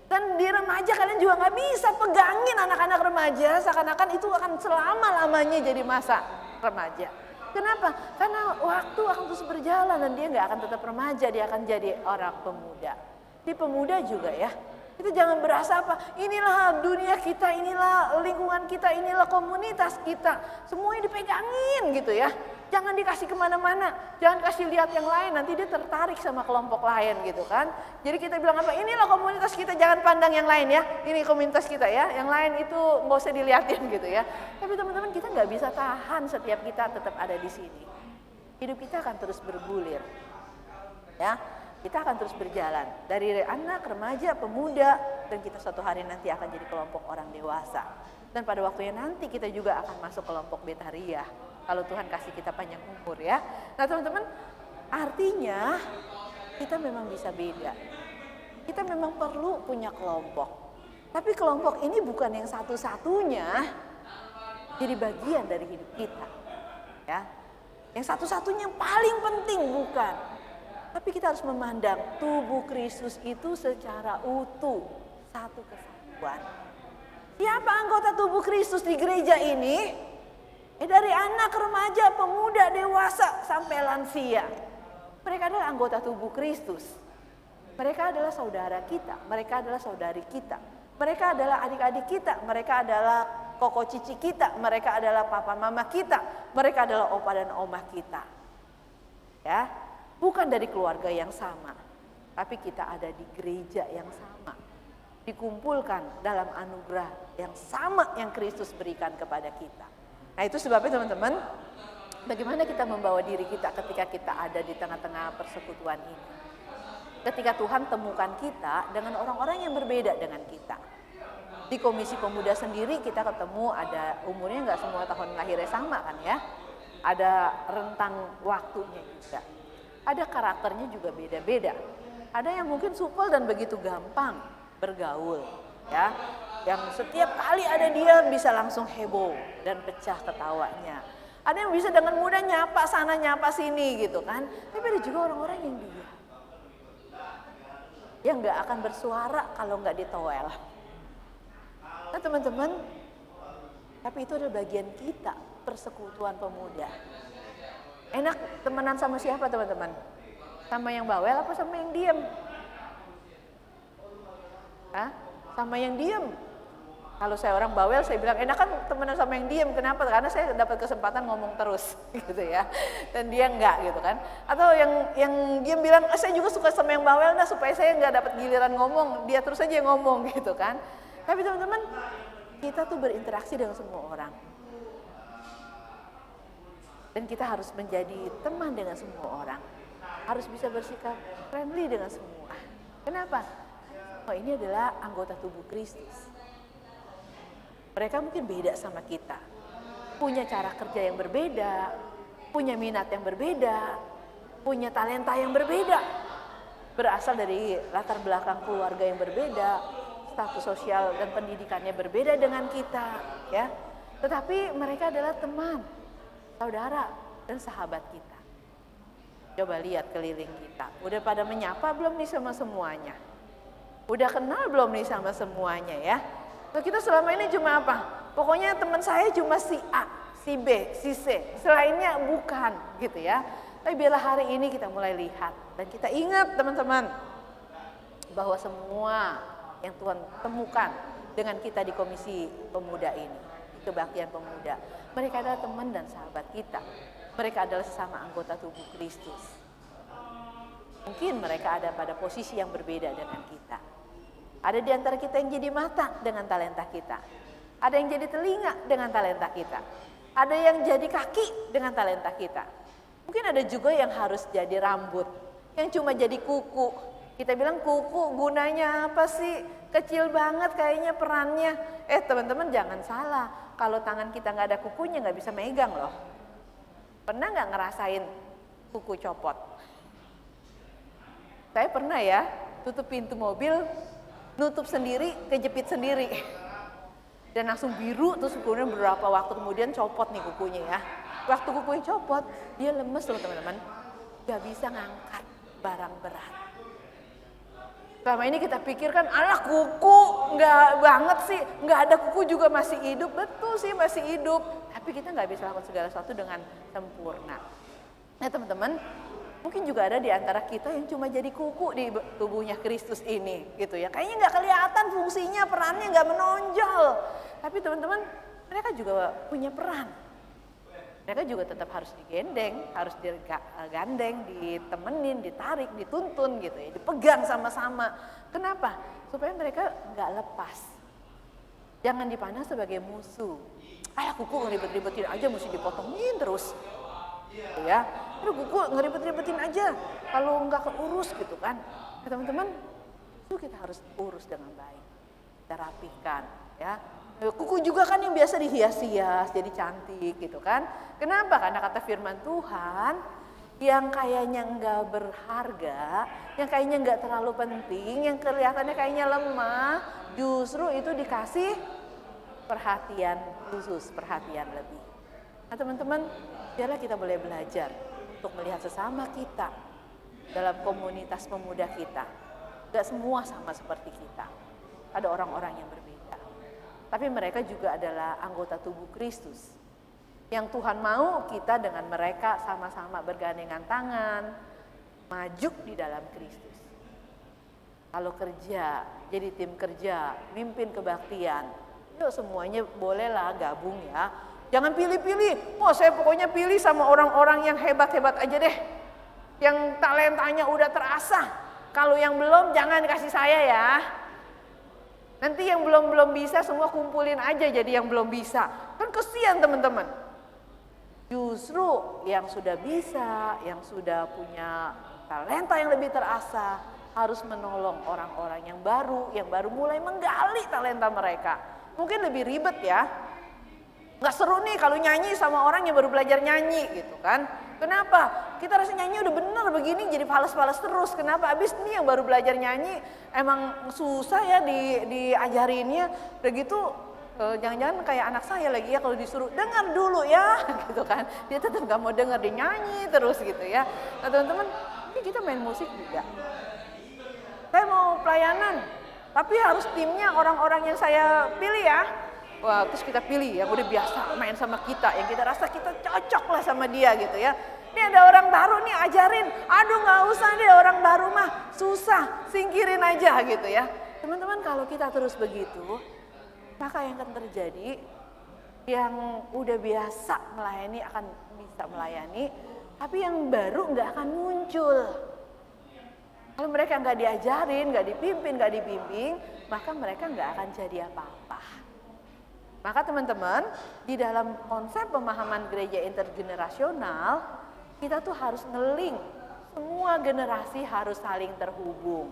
Dan di remaja kalian juga nggak bisa pegangin anak-anak remaja seakan-akan itu akan selama-lamanya jadi masa remaja. Kenapa? Karena waktu akan terus berjalan dan dia nggak akan tetap remaja, dia akan jadi orang pemuda. Di pemuda juga ya, itu jangan berasa apa, inilah dunia kita, inilah lingkungan kita, inilah komunitas kita. Semuanya dipegangin gitu ya. Jangan dikasih kemana-mana, jangan kasih lihat yang lain, nanti dia tertarik sama kelompok lain gitu kan. Jadi kita bilang apa, inilah komunitas kita, jangan pandang yang lain ya, ini komunitas kita ya, yang lain itu nggak usah dilihatin gitu ya. Tapi teman-teman kita nggak bisa tahan setiap kita tetap ada di sini. Hidup kita akan terus bergulir ya, kita akan terus berjalan dari anak, remaja, pemuda, dan kita suatu hari nanti akan jadi kelompok orang dewasa. Dan pada waktunya nanti kita juga akan masuk kelompok Betaria. Kalau Tuhan kasih kita panjang umur ya. Nah teman-teman, artinya kita memang bisa beda. Kita memang perlu punya kelompok. Tapi kelompok ini bukan yang satu-satunya jadi bagian dari hidup kita. Ya. Yang satu-satunya yang paling penting bukan. Tapi kita harus memandang tubuh Kristus itu secara utuh, satu kesatuan. Siapa anggota tubuh Kristus di gereja ini? Dari anak, remaja, pemuda, dewasa, sampai lansia. Mereka adalah anggota tubuh Kristus. Mereka adalah saudara kita, mereka adalah saudari kita. Mereka adalah adik-adik kita, mereka adalah koko cici kita, mereka adalah papa mama kita, mereka adalah opa dan oma kita. Ya, bukan dari keluarga yang sama, tapi kita ada di gereja yang sama. Dikumpulkan dalam anugerah yang sama yang Kristus berikan kepada kita. Nah, itu sebabnya teman-teman, bagaimana kita membawa diri kita ketika kita ada di tengah-tengah persekutuan ini. Ketika Tuhan temukan kita dengan orang-orang yang berbeda dengan kita. Di Komisi Pemuda sendiri kita ketemu ada umurnya nggak semua tahun lahirnya sama kan ya. Ada rentang waktunya juga. Ada karakternya juga beda-beda. Ada yang mungkin supel dan begitu gampang bergaul ya. Yang setiap kali ada dia bisa langsung heboh dan pecah ketawanya. Ada yang bisa dengan mudah nyapa sana nyapa sini gitu kan. Tapi ada juga orang-orang yang diam. Yang nggak akan bersuara kalau nggak ditowel. Nah teman-teman, tapi itu adalah bagian kita, persekutuan pemuda. Enak temenan sama siapa teman-teman? Sama yang bawel apa sama yang diem? Hah? Sama yang diem. Kalau saya orang bawel, saya bilang enak kan temenan sama yang diem. Kenapa? Karena saya dapat kesempatan ngomong terus, gitu ya. Dan dia enggak, gitu kan. Atau yang diem bilang, saya juga suka sama yang bawel, nah supaya saya enggak dapat giliran ngomong, dia terus aja yang ngomong, gitu kan. Tapi teman-teman, kita tuh berinteraksi dengan semua orang. Dan kita harus menjadi teman dengan semua orang. Harus bisa bersikap friendly dengan semua. Kenapa? Oh, ini adalah anggota tubuh Kristus. Mereka mungkin beda sama kita, punya cara kerja yang berbeda, punya minat yang berbeda, punya talenta yang berbeda, berasal dari latar belakang keluarga yang berbeda, status sosial dan pendidikannya berbeda dengan kita, ya. Tetapi mereka adalah teman, saudara, dan sahabat kita. Coba lihat keliling kita, udah pada menyapa belum nih sama semuanya? Udah kenal belum nih sama semuanya ya? Kita selama ini cuma apa? Pokoknya teman saya cuma si A, si B, si C. Selainnya bukan gitu ya. Tapi biarlah hari ini kita mulai lihat. Dan kita ingat teman-teman. Bahwa semua yang Tuhan temukan dengan kita di Komisi Pemuda ini. Kebaktian Pemuda. Mereka adalah teman dan sahabat kita. Mereka adalah sesama anggota tubuh Kristus. Mungkin mereka ada pada posisi yang berbeda dengan kita. Ada di antara kita yang jadi mata dengan talenta kita. Ada yang jadi telinga dengan talenta kita. Ada yang jadi kaki dengan talenta kita. Mungkin ada juga yang harus jadi rambut. Yang cuma jadi kuku. Kita bilang kuku gunanya apa sih? Kecil banget kayaknya perannya. Teman-teman jangan salah. Kalau tangan kita nggak ada kukunya nggak bisa megang loh. Pernah nggak ngerasain kuku copot? Saya pernah ya tutup pintu mobil. Nutup sendiri, kejepit sendiri. Dan langsung biru, terus kemudian beberapa waktu kemudian copot nih kukunya ya. Waktu kukunya copot, dia lemes loh teman-teman. Gak bisa ngangkat barang berat. Selama ini kita pikirkan, alah kuku, gak banget sih. Gak ada kuku juga masih hidup, betul sih masih hidup. Tapi kita gak bisa lakukan segala sesuatu dengan sempurna. Nah teman-teman, mungkin juga ada di antara kita yang cuma jadi kuku di tubuhnya Kristus ini gitu ya. Kayaknya nggak kelihatan fungsinya, perannya nggak menonjol. Tapi teman-teman, mereka juga punya peran. Mereka juga tetap harus digendeng, harus digandeng, ditemenin, ditarik, dituntun gitu ya. Dipegang sama-sama. Kenapa? Supaya mereka nggak lepas. Jangan dipandang sebagai musuh. Kuku ngeribet-ribetin aja mesti dipotongin terus. Gitu ya. Aduh kuku ngeribet-ribetin aja kalau nggak keurus gitu kan. Ya, teman-teman, itu kita harus urus dengan baik. Kita rapihkan ya. Kuku juga kan yang biasa dihias-hias jadi cantik gitu kan. Kenapa? Karena kata firman Tuhan, yang kayaknya nggak berharga, yang kayaknya nggak terlalu penting, yang kelihatannya kayaknya lemah, justru itu dikasih perhatian khusus, perhatian lebih. Nah teman-teman, biarlah kita boleh belajar untuk melihat sesama kita dalam komunitas pemuda kita. Gak semua sama seperti kita. Ada orang-orang yang berbeda. Tapi mereka juga adalah anggota tubuh Kristus. Yang Tuhan mau kita dengan mereka sama-sama bergandengan tangan, maju di dalam Kristus. Kalau kerja, jadi tim kerja, mimpin kebaktian, yuk semuanya bolehlah gabung ya. Jangan pilih-pilih, saya pokoknya pilih sama orang-orang yang hebat-hebat aja deh. Yang talentanya udah terasah. Kalau yang belum jangan kasih saya ya. Nanti yang belum bisa semua kumpulin aja jadi yang belum bisa. Kan kesian teman-teman. Justru yang sudah bisa, yang sudah punya talenta yang lebih terasah, harus menolong orang-orang yang baru mulai menggali talenta mereka. Mungkin lebih ribet ya. Nggak seru nih kalau nyanyi sama orang yang baru belajar nyanyi gitu kan. Kenapa? Kita rasa nyanyi udah bener begini jadi fales-fales terus. Kenapa? Abis nih yang baru belajar nyanyi emang susah ya diajarinnya. Udah gitu jangan-jangan kayak anak saya lagi ya kalau disuruh dengar dulu ya gitu kan. Dia tetap gak mau dengar, dia nyanyi terus gitu ya. Nah teman-teman, ini kita main musik juga. Saya mau pelayanan, tapi harus timnya orang-orang yang saya pilih ya. Wah, terus kita pilih yang udah biasa main sama kita, yang kita rasa kita cocok lah sama dia gitu ya. Ini ada orang baru nih ajarin, aduh gak usah deh orang baru mah susah, singkirin aja gitu ya. Teman-teman kalau kita terus begitu, maka yang akan terjadi, yang udah biasa melayani akan bisa melayani, tapi yang baru gak akan muncul. Kalau mereka gak diajarin, gak dipimpin, gak dibimbing, maka mereka gak akan jadi apa-apa. Maka teman-teman, di dalam konsep pemahaman gereja intergenerasional, kita tuh harus ngeling, semua generasi harus saling terhubung.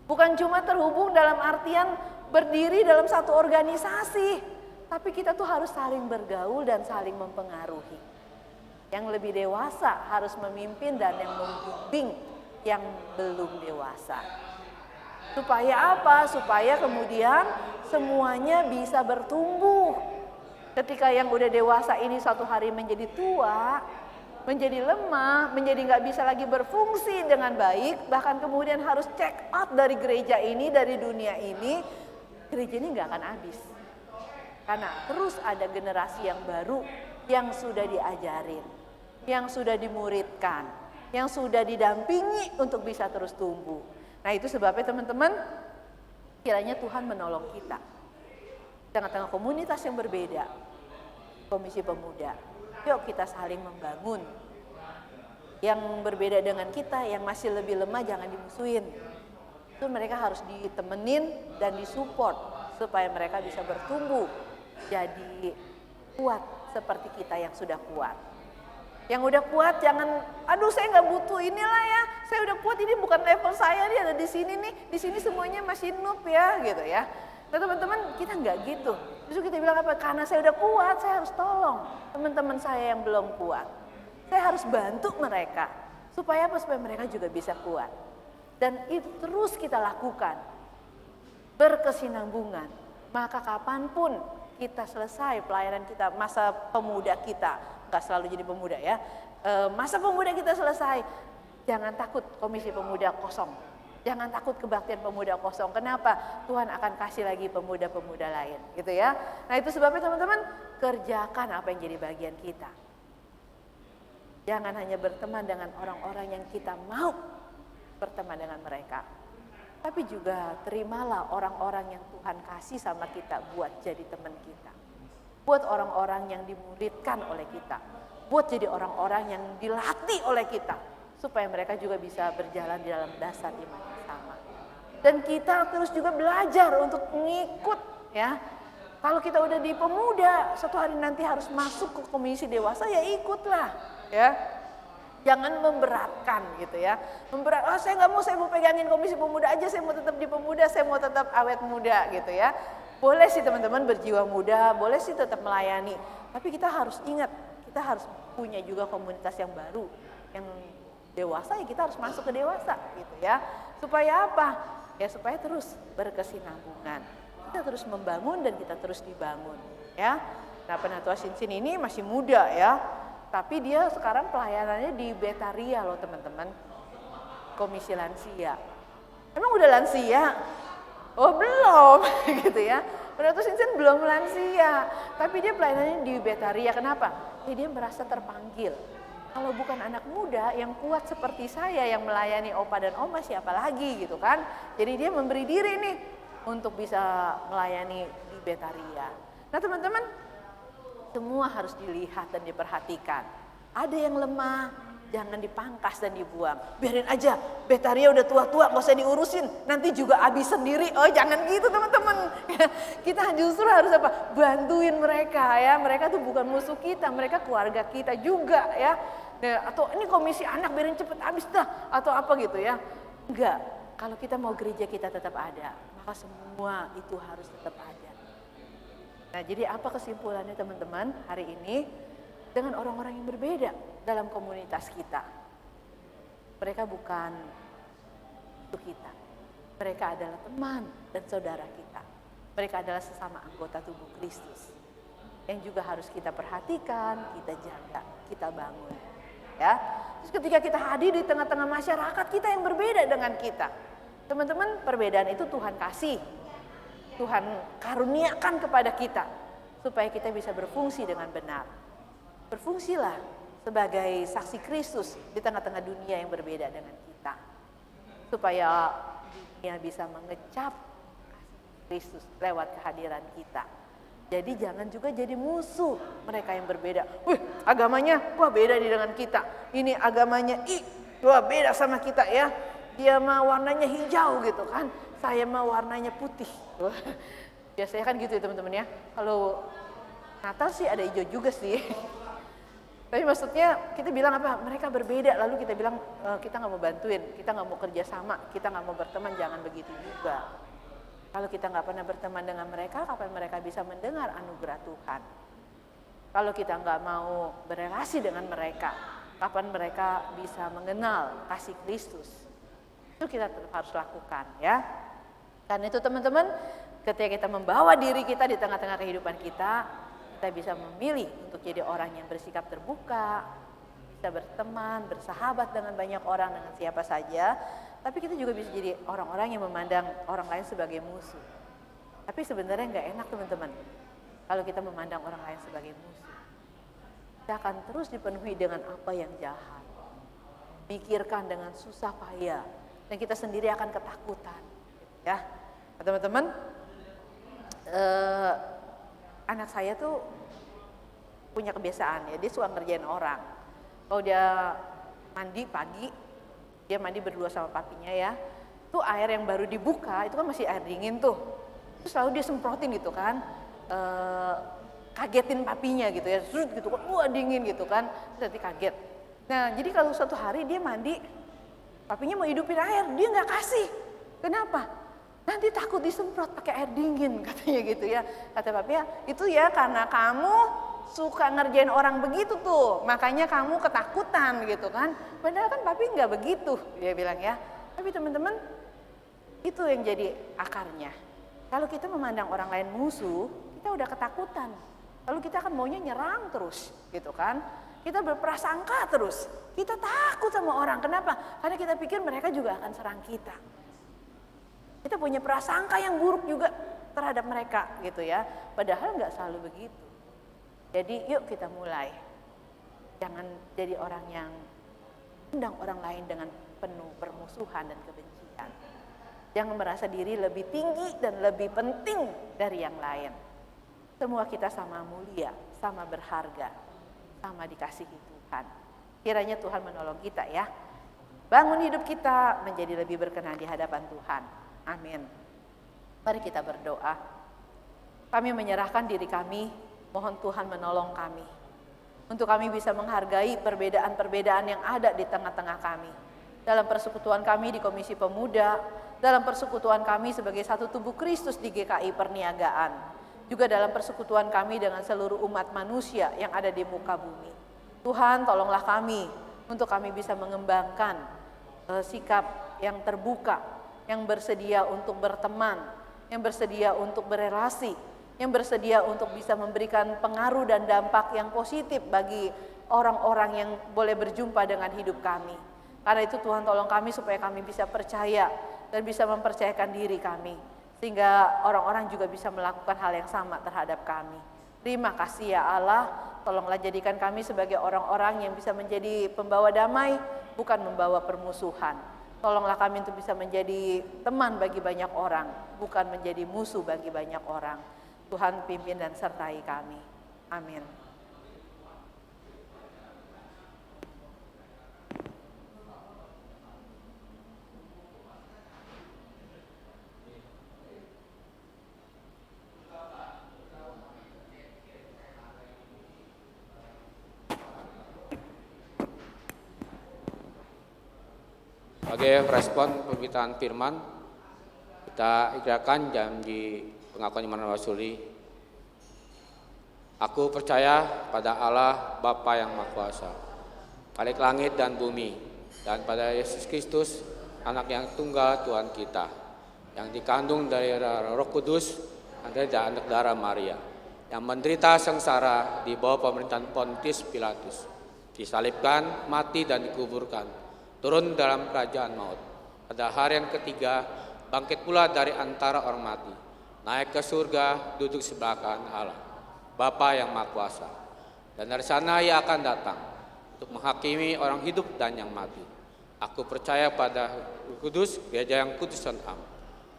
Bukan cuma terhubung dalam artian berdiri dalam satu organisasi, tapi kita tuh harus saling bergaul dan saling mempengaruhi. Yang lebih dewasa harus memimpin dan yang membimbing yang belum dewasa. Supaya apa? Supaya kemudian semuanya bisa bertumbuh. Ketika yang udah dewasa ini suatu hari menjadi tua, menjadi lemah, menjadi nggak bisa lagi berfungsi dengan baik, bahkan kemudian harus check out dari gereja ini, dari dunia ini, gereja ini nggak akan habis. Karena terus ada generasi yang baru yang sudah diajarin, yang sudah dimuridkan, yang sudah didampingi untuk bisa terus tumbuh. Nah itu sebabnya teman-teman, kiranya Tuhan menolong kita. Tengah-tengah komunitas yang berbeda, komisi pemuda, yuk kita saling membangun. Yang berbeda dengan kita, yang masih lebih lemah jangan dimusuhin. Itu mereka harus ditemenin dan disupport supaya mereka bisa bertumbuh jadi kuat seperti kita yang sudah kuat. Yang udah kuat jangan, aduh saya nggak butuh inilah ya, saya udah kuat ini bukan level saya, dia ada di sini nih, di sini semuanya masih noob ya gitu ya. Nah teman-teman kita nggak gitu, justru kita bilang apa? Karena saya udah kuat, saya harus tolong teman-teman saya yang belum kuat. Saya harus bantu mereka, supaya apa? Supaya mereka juga bisa kuat. Dan itu terus kita lakukan, berkesinambungan. Maka kapanpun kita selesai pelayanan kita, masa pemuda kita, gak selalu jadi pemuda ya, masa pemuda kita selesai, jangan takut komisi pemuda kosong, jangan takut kebaktian pemuda kosong. Kenapa? Tuhan akan kasih lagi pemuda-pemuda lain gitu ya. Nah itu sebabnya teman-teman, kerjakan apa yang jadi bagian kita. Jangan hanya berteman dengan orang-orang yang kita mau berteman dengan mereka, tapi juga terimalah orang-orang yang Tuhan kasih sama kita buat jadi teman kita. Buat orang-orang yang dimuridkan oleh kita, buat jadi orang-orang yang dilatih oleh kita, supaya mereka juga bisa berjalan di dalam dasar iman yang sama. Dan kita terus juga belajar untuk mengikut ya. Kalau kita udah di pemuda, suatu hari nanti harus masuk ke komisi dewasa, ya ikutlah ya. Jangan memberatkan gitu ya. Saya nggak mau, saya mau pegangin komisi pemuda aja, saya mau tetap di pemuda, saya mau tetap awet muda gitu ya. Boleh sih teman-teman berjiwa muda, boleh sih tetap melayani. Tapi kita harus ingat, kita harus punya juga komunitas yang baru, yang dewasa ya kita harus masuk ke dewasa gitu ya. Supaya apa? Ya supaya terus berkesinambungan. Kita terus membangun dan kita terus dibangun ya. Nah Penatua Sinsin ini masih muda ya. Tapi dia sekarang pelayanannya di Betaria loh teman-teman. komisi lansia. Emang udah lansia? Oh belum, gitu ya. Donatus Vincent belum lansia, tapi dia pelayanannya di Betaria. Kenapa? Ya, dia merasa terpanggil. Kalau bukan anak muda yang kuat seperti saya yang melayani opa dan oma, siapa lagi gitu kan. Jadi dia memberi diri nih untuk bisa melayani di Betaria. Nah teman-teman, semua harus dilihat dan diperhatikan. Ada yang lemah, jangan dipangkas dan dibuang. Biarin aja, Betaria udah tua-tua, gak usah diurusin. Nanti juga habis sendiri. Oh jangan gitu teman-teman. Kita justru harus apa? Bantuin mereka ya. Mereka tuh bukan musuh kita, mereka keluarga kita juga ya. Nah, atau ini komisi anak biarin cepet habis dah. Atau apa gitu ya. Enggak, kalau kita mau gereja kita tetap ada. Maka semua itu harus tetap ada. Nah jadi apa kesimpulannya teman-teman hari ini? Dengan orang-orang yang berbeda dalam komunitas kita. Mereka bukan untuk kita. Mereka adalah teman dan saudara kita. Mereka adalah sesama anggota tubuh Kristus. Yang juga harus kita perhatikan, kita jaga, kita bangun. Ya. Terus ketika kita hadir di tengah-tengah masyarakat kita yang berbeda dengan kita. Teman-teman, perbedaan itu Tuhan kasih. Tuhan karuniakan kepada kita. Supaya kita bisa berfungsi dengan benar. Berfungsilah sebagai saksi Kristus di tengah-tengah dunia yang berbeda dengan kita. Supaya dunia bisa mengecap Kristus lewat kehadiran kita. Jadi jangan juga jadi musuh mereka yang berbeda. Wih, agamanya wah beda dengan kita. Ini agamanya wah beda sama kita ya. Dia mah warnanya hijau gitu kan. Saya mah warnanya putih. Biasanya kan gitu ya teman-teman ya. Kalau Natal sih ada hijau juga sih. Tapi maksudnya kita bilang apa? Mereka berbeda, lalu kita bilang kita nggak mau bantuin, kita nggak mau kerja sama, kita nggak mau berteman, jangan begitu juga. Kalau kita nggak pernah berteman dengan mereka, kapan mereka bisa mendengar anugerah Tuhan? Kalau kita nggak mau berelasi dengan mereka, kapan mereka bisa mengenal kasih Kristus? Itu kita tetap harus lakukan ya. Karena itu teman-teman, ketika kita membawa diri kita di tengah-tengah kehidupan kita bisa memilih untuk jadi orang yang bersikap terbuka, bisa berteman, bersahabat dengan banyak orang, dengan siapa saja. Tapi kita juga bisa jadi orang-orang yang memandang orang lain sebagai musuh. Tapi sebenarnya nggak enak teman-teman, kalau kita memandang orang lain sebagai musuh. Kita akan terus dipenuhi dengan apa yang jahat, pikirkan dengan susah payah, dan kita sendiri akan ketakutan. Ya, teman-teman. Anak saya tuh punya kebiasaan ya, dia suka ngerjain orang. Kalau dia mandi pagi, dia mandi berdua sama papinya ya. Tuh air yang baru dibuka, itu kan masih air dingin tuh. Terus lalu dia semprotin gitu kan, kagetin papinya gitu ya. Terus gitu kan, wah dingin gitu kan, terus nanti kaget. Nah jadi kalau suatu hari dia mandi, papinya mau hidupin air, dia nggak kasih. Kenapa? Nanti takut disemprot pakai air dingin katanya gitu ya. Kata papinya, itu ya karena kamu suka ngerjain orang begitu tuh. Makanya kamu ketakutan gitu kan. Padahal kan papi nggak begitu, dia bilang ya. Tapi teman-teman, itu yang jadi akarnya. Kalau kita memandang orang lain musuh, kita udah ketakutan. Lalu kita akan maunya nyerang terus gitu kan. Kita berprasangka terus. Kita takut sama orang. Kenapa? Karena kita pikir mereka juga akan serang kita. Kita punya prasangka yang buruk juga terhadap mereka gitu ya. Padahal nggak selalu begitu. Jadi yuk kita mulai. Jangan jadi orang yang mendang orang lain dengan penuh permusuhan dan kebencian. Jangan merasa diri lebih tinggi dan lebih penting dari yang lain. Semua kita sama mulia, sama berharga, sama dikasihi Tuhan. Kiranya Tuhan menolong kita ya. Bangun hidup kita menjadi lebih berkenan di hadapan Tuhan. Amin. Mari kita berdoa. Kami menyerahkan diri kami, mohon Tuhan menolong kami. Untuk kami bisa menghargai perbedaan-perbedaan yang ada di tengah-tengah kami. Dalam persekutuan kami di Komisi Pemuda, dalam persekutuan kami sebagai satu tubuh Kristus di GKI Perniagaan. Juga dalam persekutuan kami dengan seluruh umat manusia yang ada di muka bumi. Tuhan tolonglah kami untuk kami bisa mengembangkan sikap yang terbuka, yang bersedia untuk berteman, yang bersedia untuk berelasi, yang bersedia untuk bisa memberikan pengaruh dan dampak yang positif bagi orang-orang yang boleh berjumpa dengan hidup kami. Karena itu Tuhan tolong kami supaya kami bisa percaya dan bisa mempercayakan diri kami. Sehingga orang-orang juga bisa melakukan hal yang sama terhadap kami. Terima kasih ya Allah, tolonglah jadikan kami sebagai orang-orang yang bisa menjadi pembawa damai, bukan membawa permusuhan. Tolonglah kami untuk bisa menjadi teman bagi banyak orang, bukan menjadi musuh bagi banyak orang. Tuhan pimpin dan sertai kami. Amin. Sebagai respon pemberitaan firman, kita ikrarkan janji pengakuan iman rasuli. Aku percaya pada Allah Bapa yang Maha Kuasa, Khalik langit dan bumi, dan pada Yesus Kristus, Anak yang tunggal Tuhan kita, yang dikandung dari Roh Kudus, dari anak darah Maria, yang menderita sengsara di bawah pemerintahan Pontius Pilatus, disalibkan, mati dan dikuburkan, turun dalam kerajaan maut. Pada hari yang ketiga, bangkit pula dari antara orang mati, naik ke surga, duduk sebelah kanan Allah, Bapa yang Maha Kuasa. Dan dari sana Ia akan datang untuk menghakimi orang hidup dan yang mati. Aku percaya pada Roh Kudus, gereja yang kudus dan am,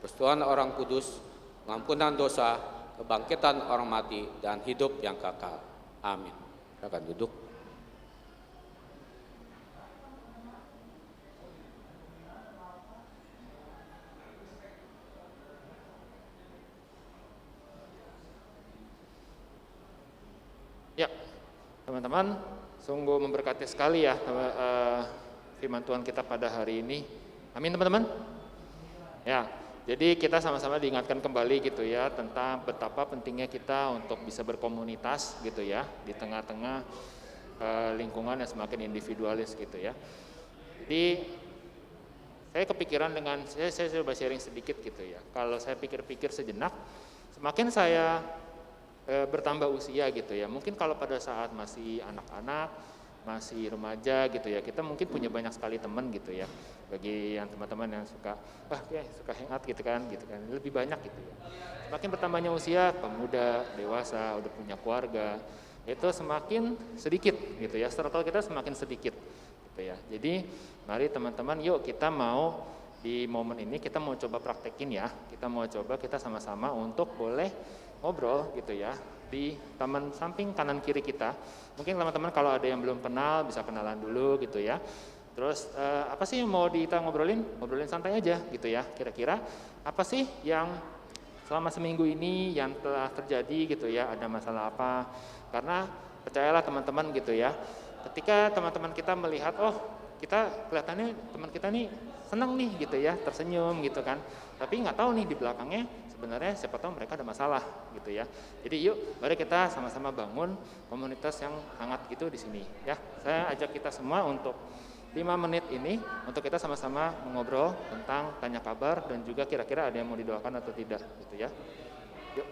persekutuan orang kudus, pengampunan dosa, kebangkitan orang mati, dan hidup yang kekal. Amin. Silakan duduk. Ya, teman-teman, sungguh memberkati sekali ya firman Tuhan kita pada hari ini. Amin teman-teman. Ya, jadi kita sama-sama diingatkan kembali gitu ya tentang betapa pentingnya kita untuk bisa berkomunitas gitu ya di tengah-tengah lingkungan yang semakin individualis gitu ya. Jadi saya kepikiran dengan saya coba sharing sedikit gitu ya. Kalau saya pikir-pikir sejenak, semakin saya bertambah usia gitu ya. Mungkin kalau pada saat masih anak-anak, masih remaja gitu ya, kita mungkin punya banyak sekali teman gitu ya. Bagi yang teman-teman yang suka suka hangout gitu kan, lebih banyak gitu ya. Semakin bertambahnya usia, pemuda, dewasa, udah punya keluarga, itu semakin sedikit gitu ya. Circle kita semakin sedikit gitu ya. Jadi mari teman-teman, yuk kita mau di momen ini kita mau coba praktekin ya. Kita mau coba kita sama-sama untuk boleh ngobrol gitu ya di taman samping kanan kiri kita. Mungkin teman-teman kalau ada yang belum kenal bisa kenalan dulu gitu ya. Terus apa sih yang mau kita ngobrolin? Ngobrolin santai aja gitu ya. Kira-kira apa sih yang selama seminggu ini yang telah terjadi gitu ya, ada masalah apa? Karena percayalah teman-teman gitu ya, ketika teman-teman kita melihat kita kelihatannya teman kita nih senang nih gitu ya, tersenyum gitu kan, tapi nggak tahu nih di belakangnya sebenarnya siapa tahu mereka ada masalah gitu ya. Jadi yuk mari kita sama-sama bangun komunitas yang hangat gitu di sini ya. Saya ajak kita semua untuk 5 menit ini untuk kita sama-sama mengobrol tentang tanya kabar dan juga kira-kira ada yang mau didoakan atau tidak gitu ya. Yuk.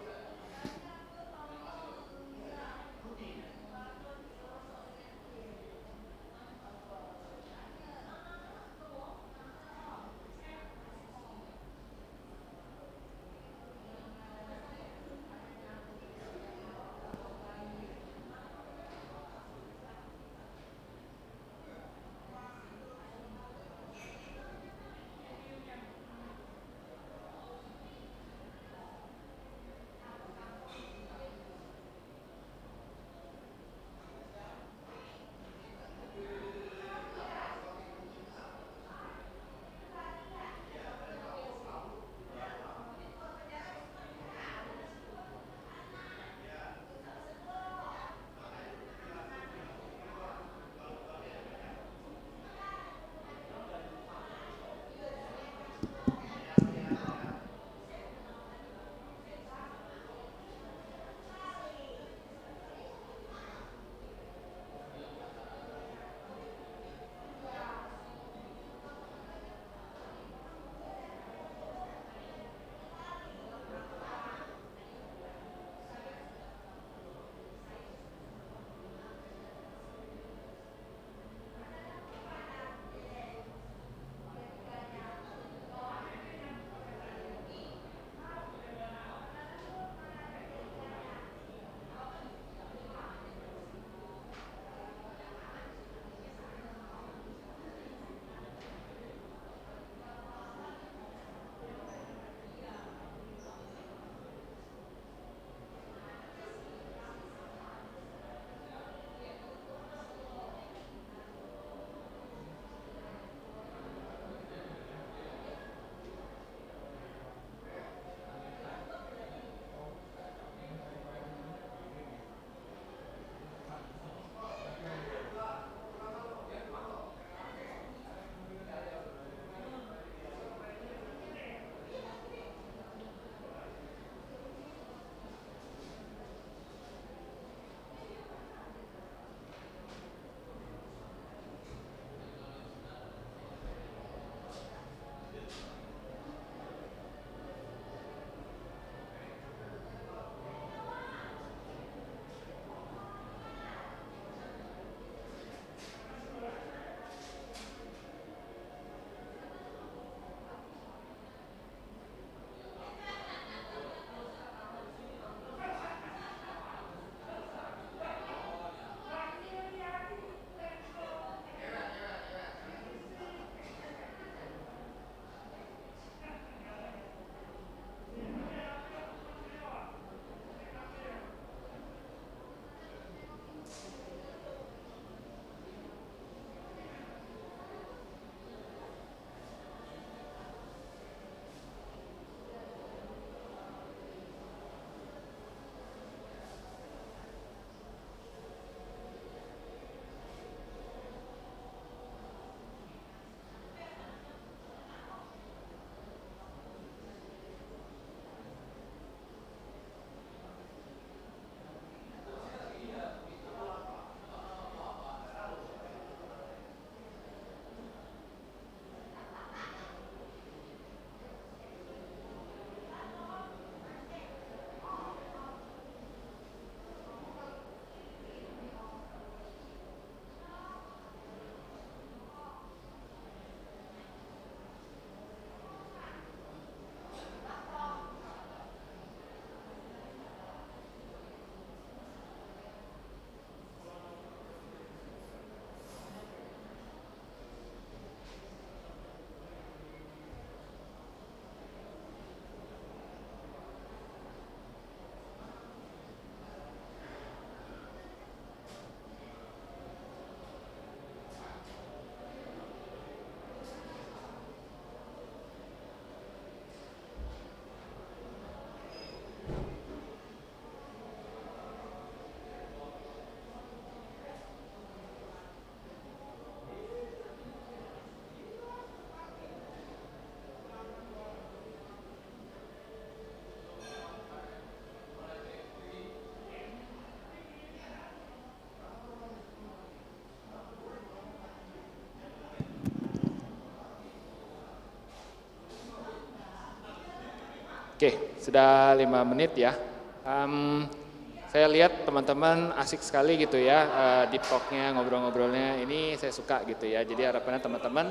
Oke, sudah 5 menit ya. Saya lihat teman-teman asik sekali gitu ya, deep talk-nya, ngobrol-ngobrolnya. Ini saya suka gitu ya. Jadi harapannya teman-teman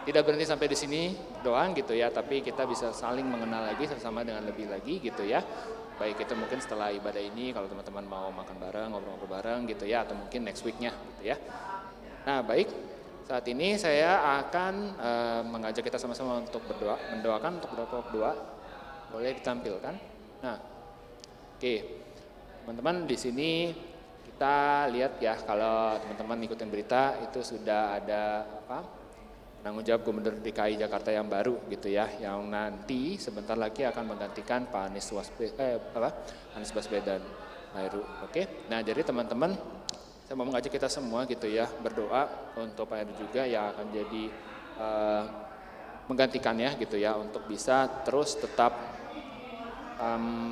tidak berhenti sampai di sini doang gitu ya, tapi kita bisa saling mengenal lagi sama dengan lebih lagi gitu ya. Baik itu mungkin setelah ibadah ini kalau teman-teman mau makan bareng, ngobrol-ngobrol bareng gitu ya, atau mungkin next week-nya gitu ya. Nah baik, saat ini saya akan mengajak kita sama-sama untuk mendoakan untuk berdoa. Boleh ditampilkan. Nah, oke. Teman-teman di sini kita lihat ya kalau teman-teman ikutin berita itu sudah ada penanggung jawab Gubernur DKI Jakarta yang baru gitu ya, yang nanti sebentar lagi akan menggantikan Pak Anies Baswedan. Oke. Nah, jadi teman-teman saya mau mengajak kita semua gitu ya berdoa untuk Pak Heru juga yang akan jadi menggantikannya gitu ya untuk bisa terus tetap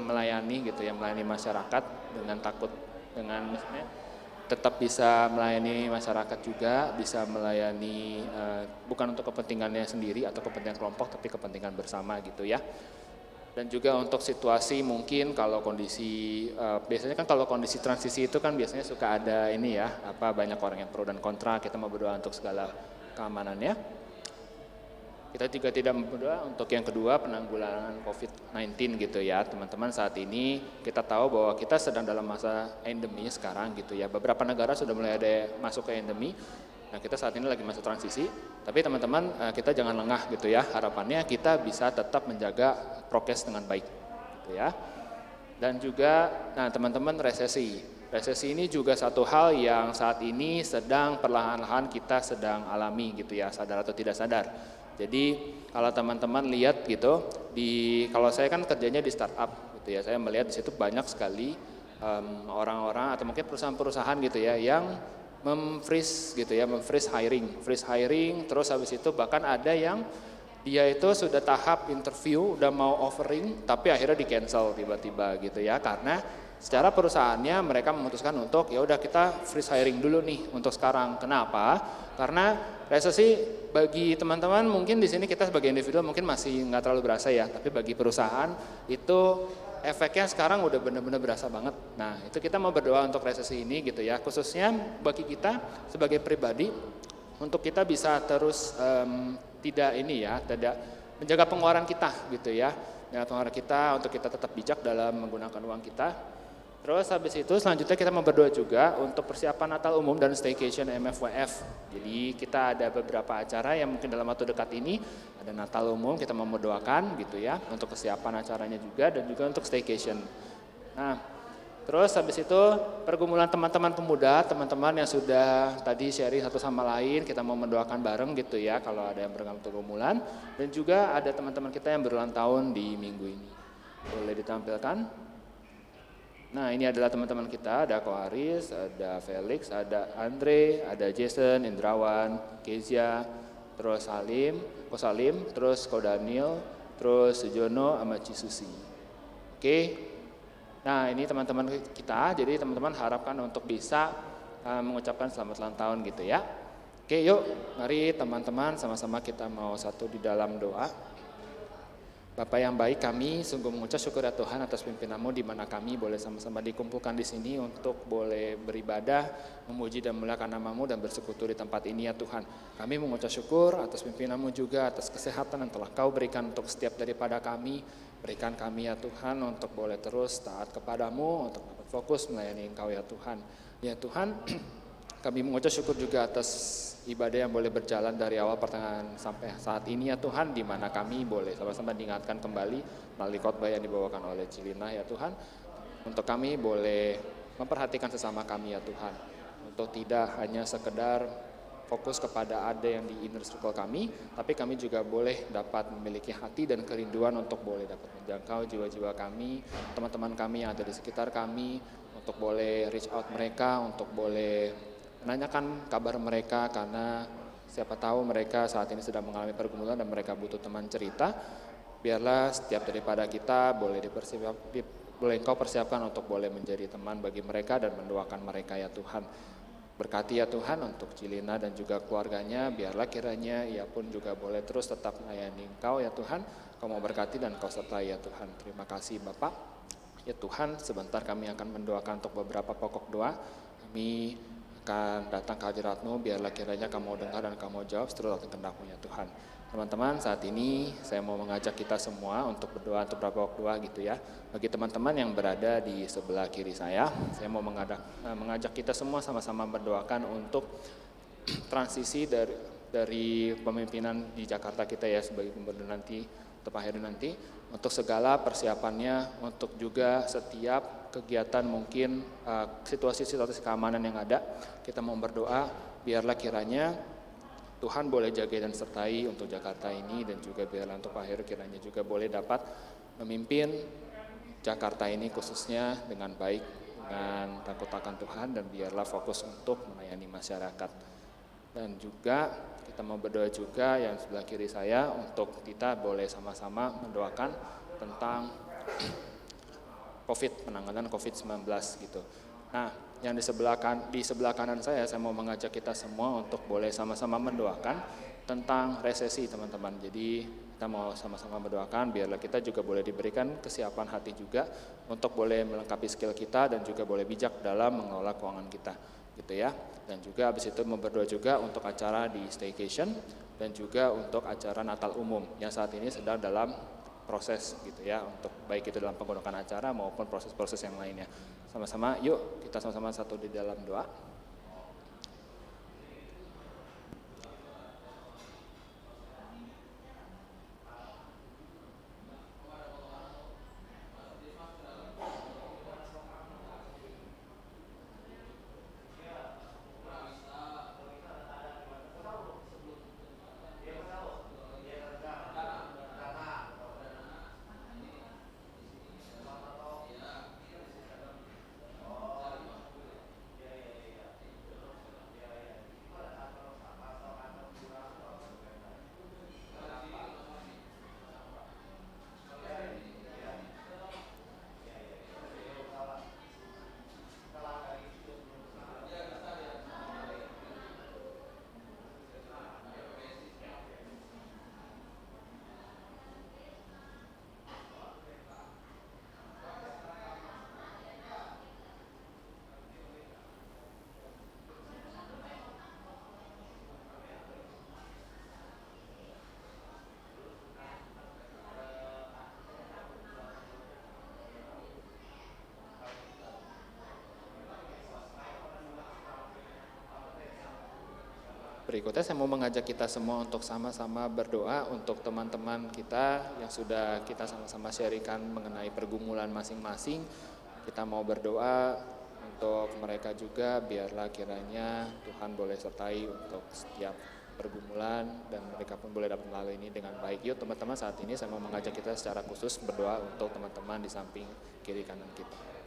melayani gitu ya, melayani masyarakat dengan takut, dengan misalnya tetap bisa melayani masyarakat juga, bisa melayani bukan untuk kepentingannya sendiri atau kepentingan kelompok tapi kepentingan bersama gitu ya. Dan juga untuk situasi mungkin kalau kondisi biasanya kan kalau kondisi transisi itu kan biasanya suka ada ini ya, banyak orang yang pro dan kontra. Kita mau berdoa untuk segala keamanannya. Kita juga tidak berdoa untuk yang kedua penanggulangan COVID-19 gitu ya. Teman-teman saat ini kita tahu bahwa kita sedang dalam masa endemi sekarang gitu ya. Beberapa negara sudah mulai ada masuk ke endemi. Nah, kita saat ini lagi masa transisi, tapi teman-teman kita jangan lengah gitu ya. Harapannya kita bisa tetap menjaga prokes dengan baik gitu ya. Dan juga nah teman-teman resesi ini juga satu hal yang saat ini sedang perlahan-lahan kita sedang alami gitu ya, sadar atau tidak sadar. Jadi kalau teman-teman lihat gitu, kalau saya kan kerjanya di startup gitu ya, saya melihat di situ banyak sekali orang-orang atau mungkin perusahaan-perusahaan gitu ya yang freeze hiring, terus habis itu bahkan ada yang dia itu sudah tahap interview, udah mau offering, tapi akhirnya di cancel tiba-tiba gitu ya, karena secara perusahaannya mereka memutuskan untuk ya udah kita freeze hiring dulu nih untuk sekarang. Kenapa? Karena resesi bagi teman-teman mungkin di sini kita sebagai individu mungkin masih nggak terlalu berasa ya, tapi bagi perusahaan itu efeknya sekarang udah benar-benar berasa banget. Nah, itu kita mau berdoa untuk resesi ini gitu ya, khususnya bagi kita sebagai pribadi untuk kita bisa terus tidak menjaga pengeluaran kita gitu ya. Pengeluaran kita untuk kita tetap bijak dalam menggunakan uang kita. Terus habis itu selanjutnya kita mau berdoa juga untuk persiapan Natal umum dan staycation MFWF. Jadi kita ada beberapa acara yang mungkin dalam waktu dekat ini ada Natal umum, kita mau mendoakan gitu ya untuk kesiapan acaranya juga dan juga untuk staycation. Nah, terus habis itu pergumulan teman-teman pemuda, teman-teman yang sudah tadi sharing satu sama lain, kita mau mendoakan bareng gitu ya kalau ada yang bergabung pergumulan. Dan juga ada teman-teman kita yang berulang tahun di minggu ini. Boleh ditampilkan? Nah, ini adalah teman-teman kita, ada Ko Aris, ada Felix, ada Andre, ada Jason, Indrawan, Kezia, terus Ko Salim, terus Ko Daniel, terus Jono, sama Cisusi. Oke. Nah, ini teman-teman kita, jadi teman-teman harapkan untuk bisa mengucapkan selamat ulang tahun gitu ya. Oke, yuk mari teman-teman sama-sama kita mau satu di dalam doa. Bapa yang baik, kami sungguh mengucap syukur ya Tuhan atas pimpinanmu di mana kami boleh sama-sama dikumpulkan di sini untuk boleh beribadah, memuji dan memuliakan nama-Mu dan bersekutu di tempat ini ya Tuhan. Kami mengucap syukur atas pimpinanmu juga, atas kesehatan yang telah Kau berikan untuk setiap daripada kami. Berikan kami ya Tuhan untuk boleh terus taat kepadamu, untuk dapat fokus melayani Engkau ya Tuhan. Ya Tuhan, kami mengucap syukur juga atas ibadah yang boleh berjalan dari awal pertengahan sampai saat ini ya Tuhan, di mana kami boleh sama-sama diingatkan kembali melalui khotbah yang dibawakan oleh Cilina ya Tuhan, untuk kami boleh memperhatikan sesama kami ya Tuhan, untuk tidak hanya sekedar fokus kepada ada yang di inner circle kami, tapi kami juga boleh dapat memiliki hati dan kerinduan untuk boleh dapat menjangkau jiwa-jiwa kami, teman-teman kami yang ada di sekitar kami, untuk boleh reach out mereka, untuk boleh menanyakan kabar mereka, karena siapa tahu mereka saat ini sedang mengalami pergumulan dan mereka butuh teman cerita. Biarlah setiap daripada kita boleh Engkau persiapkan untuk boleh menjadi teman bagi mereka dan mendoakan mereka ya Tuhan. Berkati ya Tuhan untuk Cilina dan juga keluarganya, biarlah kiranya ia pun juga boleh terus tetap melayani Engkau ya Tuhan. Kau mau berkati dan Kau sertai ya Tuhan. Terima kasih Bapak. Ya Tuhan, sebentar kami akan mendoakan untuk beberapa pokok doa. Kami akan datang ke hadirat-Mu, biarlah kiranya Kamu dengar dan Kamu jawab seturut kehendak-Mu ya Tuhan. Teman-teman, saat ini saya mau mengajak kita semua untuk berdoa untuk beberapa pokok doa gitu ya. Bagi teman-teman yang berada di sebelah kiri saya mau mengajak kita semua sama-sama berdoakan untuk transisi dari pemimpinan di Jakarta kita ya sebagai gubernur nanti atau Pak Heru nanti, untuk segala persiapannya, untuk juga setiap kegiatan mungkin situasi-situasi keamanan yang ada, kita mau berdoa biarlah kiranya Tuhan boleh jaga dan sertai untuk Jakarta ini, dan juga biarlah untuk Pak Heru kiranya juga boleh dapat memimpin Jakarta ini khususnya dengan baik, dengan takut akan Tuhan, dan biarlah fokus untuk melayani masyarakat. Dan juga kita mau berdoa juga yang sebelah kiri saya untuk kita boleh sama-sama mendoakan tentang penanganan COVID-19 gitu. Nah, yang di sebelah kanan saya mau mengajak kita semua untuk boleh sama-sama mendoakan tentang resesi teman-teman. Jadi kita mau sama-sama mendoakan biarlah kita juga boleh diberikan kesiapan hati juga untuk boleh melengkapi skill kita dan juga boleh bijak dalam mengelola keuangan kita gitu ya. Dan juga habis itu mau berdoa juga untuk acara di staycation dan juga untuk acara Natal umum yang saat ini sedang dalam proses gitu ya, untuk baik itu dalam penggunaan acara maupun proses-proses yang lainnya. Sama-sama yuk kita sama-sama satu di dalam doa. Berikutnya saya mau mengajak kita semua untuk sama-sama berdoa untuk teman-teman kita yang sudah kita sama-sama sharingkan mengenai pergumulan masing-masing. Kita mau berdoa untuk mereka juga, biarlah kiranya Tuhan boleh sertai untuk setiap pergumulan dan mereka pun boleh dapat melalui ini dengan baik. Yuk teman-teman, saat ini saya mau mengajak kita secara khusus berdoa untuk teman-teman di samping kiri kanan kita.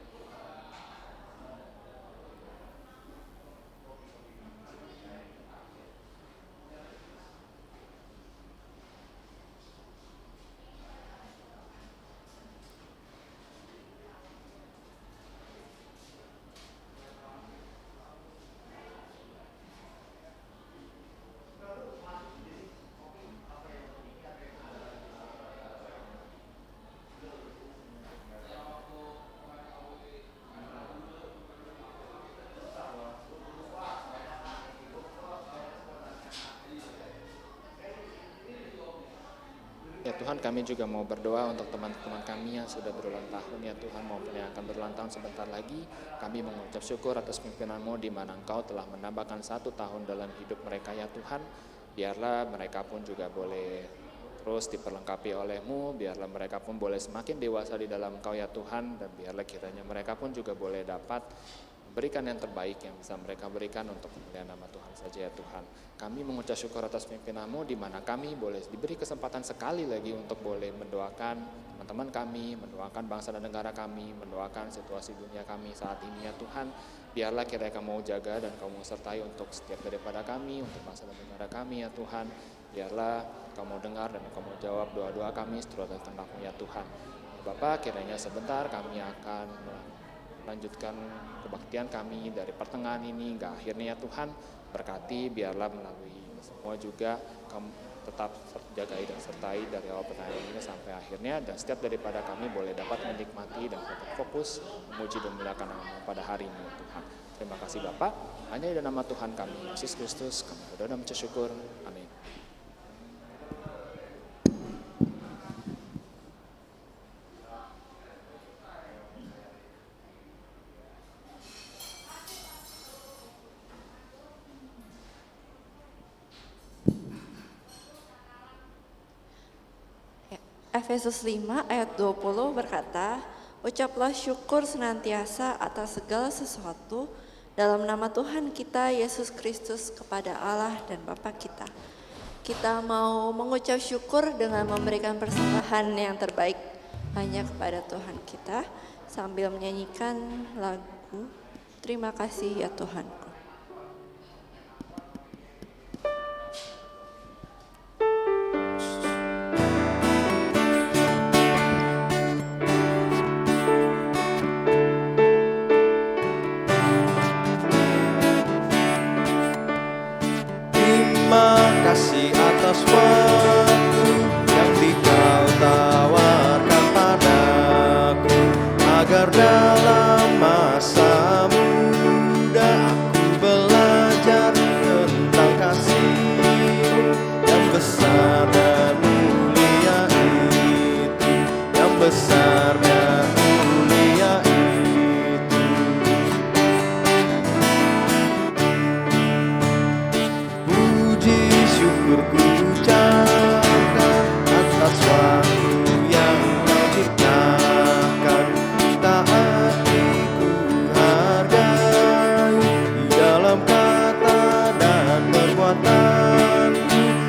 Ya Tuhan, kami juga mau berdoa untuk teman-teman kami yang sudah berulang tahun ya Tuhan, maupun yang akan berulang tahun sebentar lagi. Kami mengucap syukur atas pimpinan-Mu di mana Engkau telah menambahkan 1 tahun dalam hidup mereka ya Tuhan. Biarlah mereka pun juga boleh terus diperlengkapi oleh-Mu, biarlah mereka pun boleh semakin dewasa di dalam Engkau ya Tuhan, dan biarlah kiranya mereka pun juga boleh dapat berikan yang terbaik yang bisa mereka berikan untuk kemuliaan nama Tuhan saja ya Tuhan. Kami mengucap syukur atas pimpinan-Mu di mana kami boleh diberi kesempatan sekali lagi untuk boleh mendoakan teman-teman kami, mendoakan bangsa dan negara kami, mendoakan situasi dunia kami saat ini ya Tuhan. Biarlah kiranya Kamu jaga dan Kamu sertai untuk setiap daripada kami, untuk bangsa dan negara kami ya Tuhan. Biarlah Kamu dengar dan Kamu jawab doa-doa kami seturut kehendak-Mu ya Tuhan. Bapak, kiranya sebentar kami akan lanjutkan kebaktian kami dari pertengahan ini hingga akhirnya ya Tuhan. Berkati biarlah melalui semua juga kamu tetap jagai dan sertai dari awal pertandingan ini sampai akhirnya, dan setiap daripada kami boleh dapat menikmati dan tetap fokus memuji dan memuliakan nama pada hari ini ya Tuhan. Terima kasih Bapak, hanya di dalam nama Tuhan kami Yesus Kristus kami berdoa dan bersyukur. Amin. Efesus 5 ayat 20 berkata, ucaplah syukur senantiasa atas segala sesuatu dalam nama Tuhan kita Yesus Kristus kepada Allah dan Bapa kita. Kita mau mengucap syukur dengan memberikan persembahan yang terbaik hanya kepada Tuhan kita sambil menyanyikan lagu Terima Kasih Ya Tuhanku. Kasih atas waktu yang Dikau tawarkan padaku, agar dalam masa muda aku belajar tentang kasih yang besar dan mulia itu, yang besar dan mulia itu. Puji syukur ku ucapkan atas waktu yang Kau ciptakan, taati ku hargai di dalam kata dan perbuatan,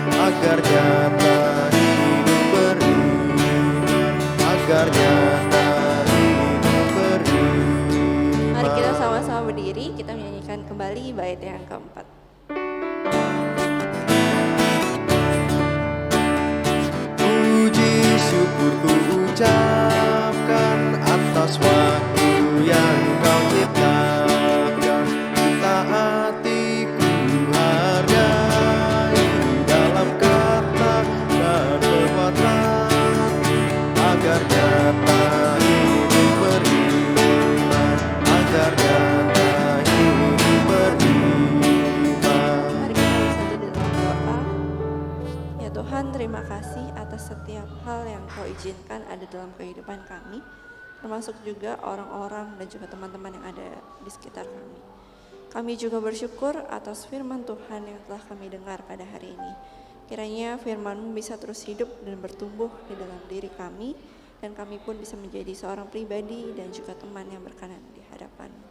agar nyata hidup beriman, agar nyata hidup beriman. Mari kita sama-sama berdiri, kita menyanyikan kembali bait yang keempat. Puji syukur ku ucapkan atas waktu yang Kau ciptakan, taati ku hargai di dalam kata dan perbuatan, agar nyata hidup beriman, agar nyata hidup beriman. Mari kita bersatu dalam doa. Ya Tuhan, terima kasih atas setiap hal yang Kau izinkan ada dalam kehidupan kami, termasuk juga orang-orang dan juga teman-teman yang ada di sekitar kami. Kami juga bersyukur atas firman Tuhan yang telah kami dengar pada hari ini. Kiranya firman-Mu bisa terus hidup dan bertumbuh di dalam diri kami, dan kami pun bisa menjadi seorang pribadi dan juga teman yang berkenan di hadapan-Mu.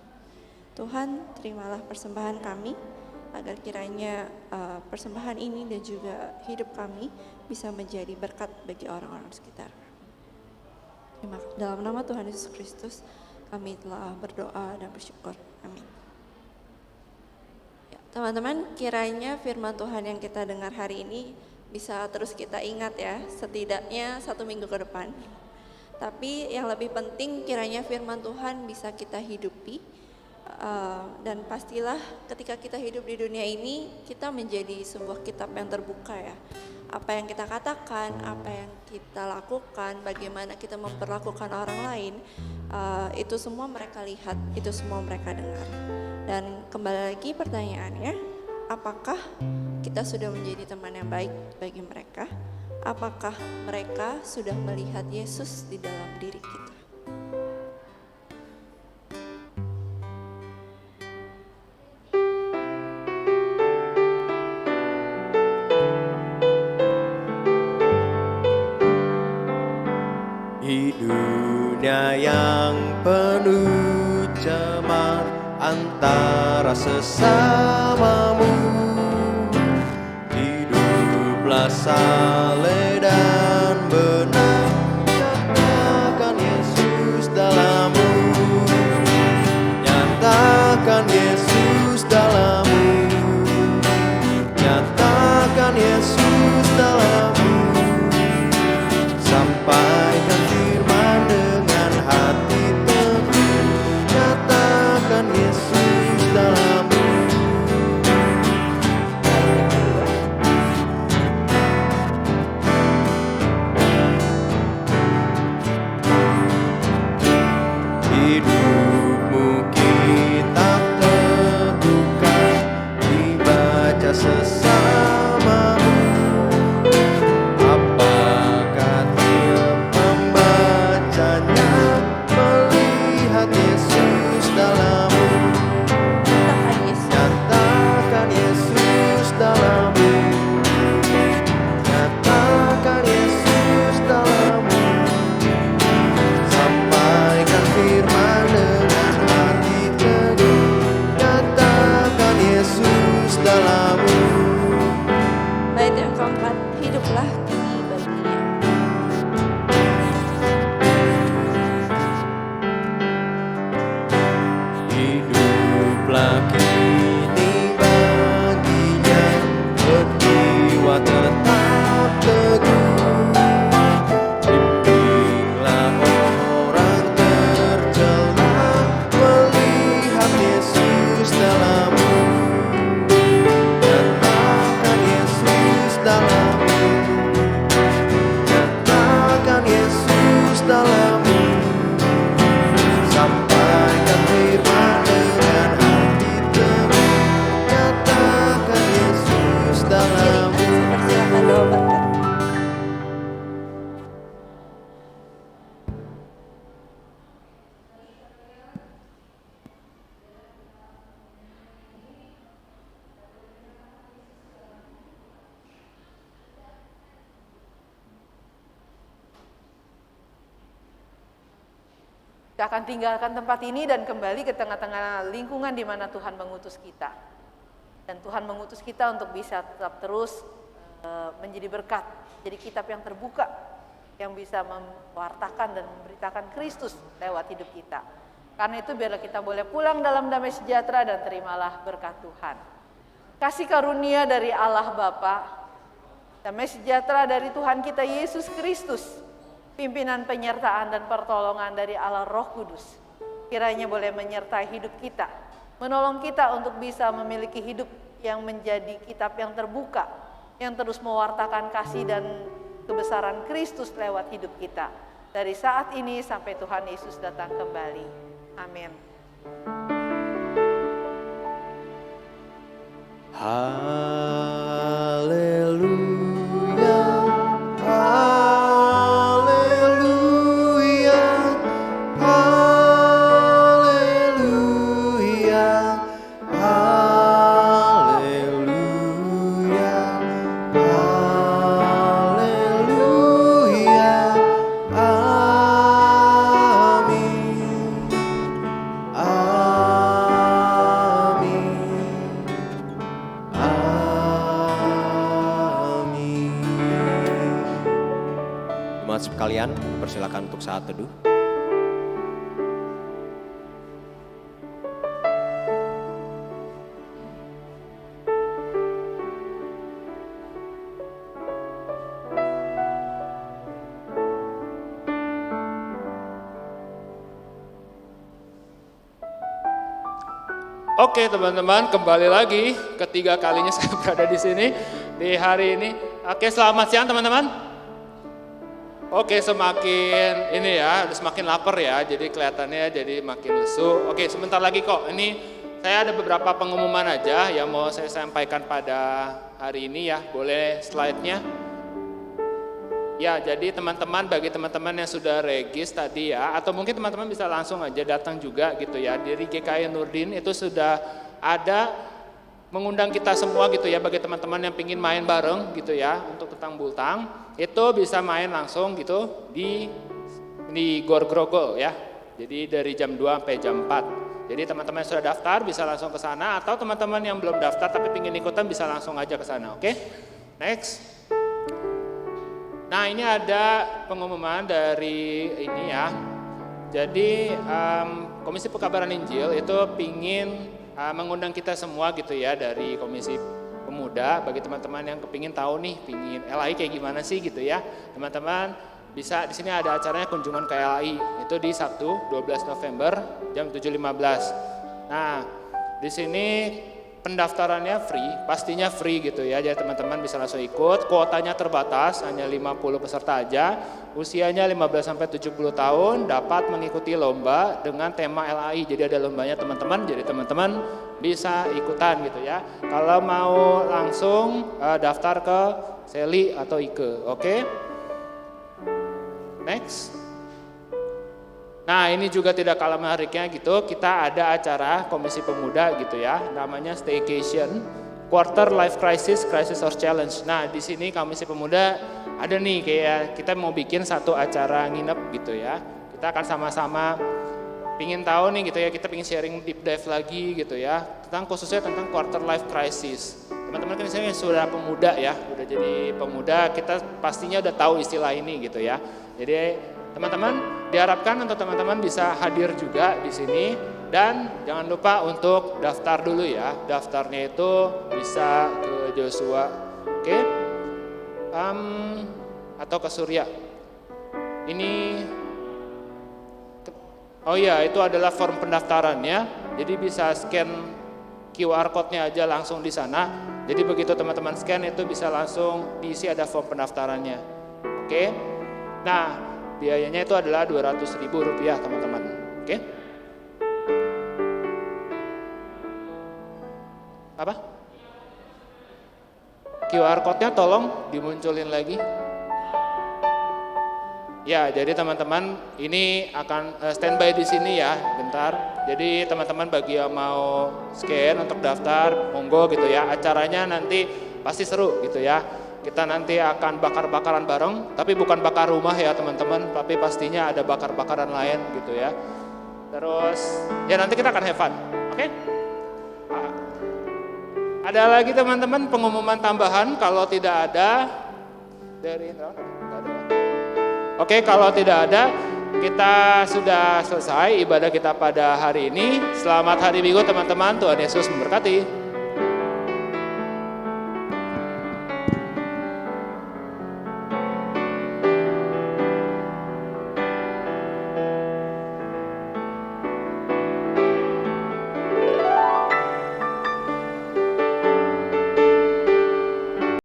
Tuhan, terimalah persembahan kami, agar kiranya persembahan ini dan juga hidup kami bisa menjadi berkat bagi orang-orang sekitar. Dalam nama Tuhan Yesus Kristus, kami telah berdoa dan bersyukur. Amin. Ya, teman-teman, kiranya firman Tuhan yang kita dengar hari ini bisa terus kita ingat ya, setidaknya 1 minggu ke depan. Tapi yang lebih penting kiranya firman Tuhan bisa kita hidupi, dan pastilah ketika kita hidup di dunia ini kita menjadi sebuah kitab yang terbuka ya. Apa yang kita katakan, apa yang kita lakukan, bagaimana kita memperlakukan orang lain, itu semua mereka lihat, itu semua mereka dengar. Dan kembali lagi pertanyaannya, apakah kita sudah menjadi teman yang baik bagi mereka? Apakah mereka sudah melihat Yesus di dalam diri kita? Di dunia yang penuh cemar antara sesamamu, hiduplah saleh dan benar, nyatakan Yesus dalammu, nyatakan Yesus dalammu, nyatakan Yesus dalammu. Sampaikan firman dengan hati teguh, nyatakan dalam-mu. Sampaikan firman dengan hati temu, nyatakan Yesus dalam-mu. Persilakan doa berkat. Kita akan tinggalkan tempat ini dan kembali ke tengah-tengah lingkungan di mana Tuhan mengutus kita. Dan Tuhan mengutus kita untuk bisa tetap terus menjadi berkat, jadi kitab yang terbuka, yang bisa mewartakan dan memberitakan Kristus lewat hidup kita. Karena itu biarlah kita boleh pulang dalam damai sejahtera dan terimalah berkat Tuhan. Kasih karunia dari Allah Bapa, damai sejahtera dari Tuhan kita Yesus Kristus, pimpinan penyertaan dan pertolongan dari Allah Roh Kudus, kiranya boleh menyertai hidup kita, menolong kita untuk bisa memiliki hidup yang menjadi kitab yang terbuka, yang terus mewartakan kasih dan kebesaran Kristus lewat hidup kita, dari saat ini sampai Tuhan Yesus datang kembali. Amin. Haleluya, haleluya, haleluya, haleluya, haleluya, amin, amin, amin. Jemaat sekalian, persilakan untuk saat teduh. Oke teman-teman, kembali lagi ketiga kalinya saya berada di sini di hari ini. Oke, selamat siang teman-teman. Oke, semakin ini ya, semakin lapar ya, jadi kelihatannya jadi makin lesu. Oke, sebentar lagi kok. Ini saya ada beberapa pengumuman aja yang mau saya sampaikan pada hari ini ya. Boleh slide-nya? Ya, jadi teman-teman, bagi teman-teman yang sudah regis tadi ya, atau mungkin teman-teman bisa langsung aja datang juga gitu ya. Dari GKI Nurdin itu sudah ada mengundang kita semua gitu ya, bagi teman-teman yang pingin main bareng gitu ya, untuk tentang Bultang, itu bisa main langsung gitu di Gor Grogol ya. Jadi dari jam 2 sampai jam 4. Jadi teman-teman yang sudah daftar bisa langsung ke sana, atau teman-teman yang belum daftar tapi pingin ikutan bisa langsung aja ke sana, oke? Next. Nah, ini ada pengumuman dari ini ya. Jadi Komisi Pekabaran Injil itu pingin mengundang kita semua gitu ya, dari Komisi Pemuda, bagi teman-teman yang kepingin tahu nih, pingin LAI kayak gimana sih gitu ya. Teman-teman bisa, di sini ada acaranya kunjungan ke LAI, itu di Sabtu 12 November jam 7.15. Nah, di sini pendaftarannya free, pastinya free gitu ya, jadi teman-teman bisa langsung ikut. Kuotanya terbatas, hanya 50 peserta aja, usianya 15-70 tahun, dapat mengikuti lomba dengan tema LAI. Jadi ada lombanya teman-teman, jadi teman-teman bisa ikutan gitu ya. Kalau mau langsung daftar ke Seli atau Ike, oke? Next. Nah, ini juga tidak kalah menariknya gitu, kita ada acara Komisi Pemuda gitu ya, namanya Staycation, Quarter Life Crisis, Crisis or Challenge. Nah, di sini Komisi Pemuda ada nih, kayak kita mau bikin satu acara nginep gitu ya. Kita akan sama-sama pingin tahu nih gitu ya, kita pingin sharing deep dive lagi gitu ya, khususnya tentang Quarter Life Crisis. Teman-teman kan misalnya sudah pemuda ya, udah jadi pemuda, kita pastinya udah tahu istilah ini gitu ya. Jadi teman-teman diharapkan untuk teman-teman bisa hadir juga di sini, dan jangan lupa untuk daftar dulu ya. Daftarnya itu bisa ke Joshua, oke? Atau ke Surya. Ini, oh iya, itu adalah form pendaftarannya. Jadi bisa scan QR code-nya aja langsung di sana. Jadi begitu teman-teman scan itu bisa langsung diisi, ada form pendaftarannya, oke? Nah, Biayanya itu adalah Rp200.000 teman-teman. Oke? Apa? QR code-nya tolong dimunculin lagi. Ya, jadi teman-teman ini akan standby di sini ya, bentar. Jadi teman-teman bagi yang mau scan untuk daftar, monggo gitu ya. Acaranya nanti pasti seru gitu ya. Kita nanti akan bakar-bakaran bareng, tapi bukan bakar rumah ya teman-teman, tapi pastinya ada bakar-bakaran lain gitu ya. Terus ya nanti kita akan have fun, oke? Ada lagi teman-teman pengumuman tambahan, kalau tidak ada dari Oke, kalau tidak ada, kita sudah selesai ibadah kita pada hari ini. Selamat hari Minggu teman-teman, Tuhan Yesus memberkati.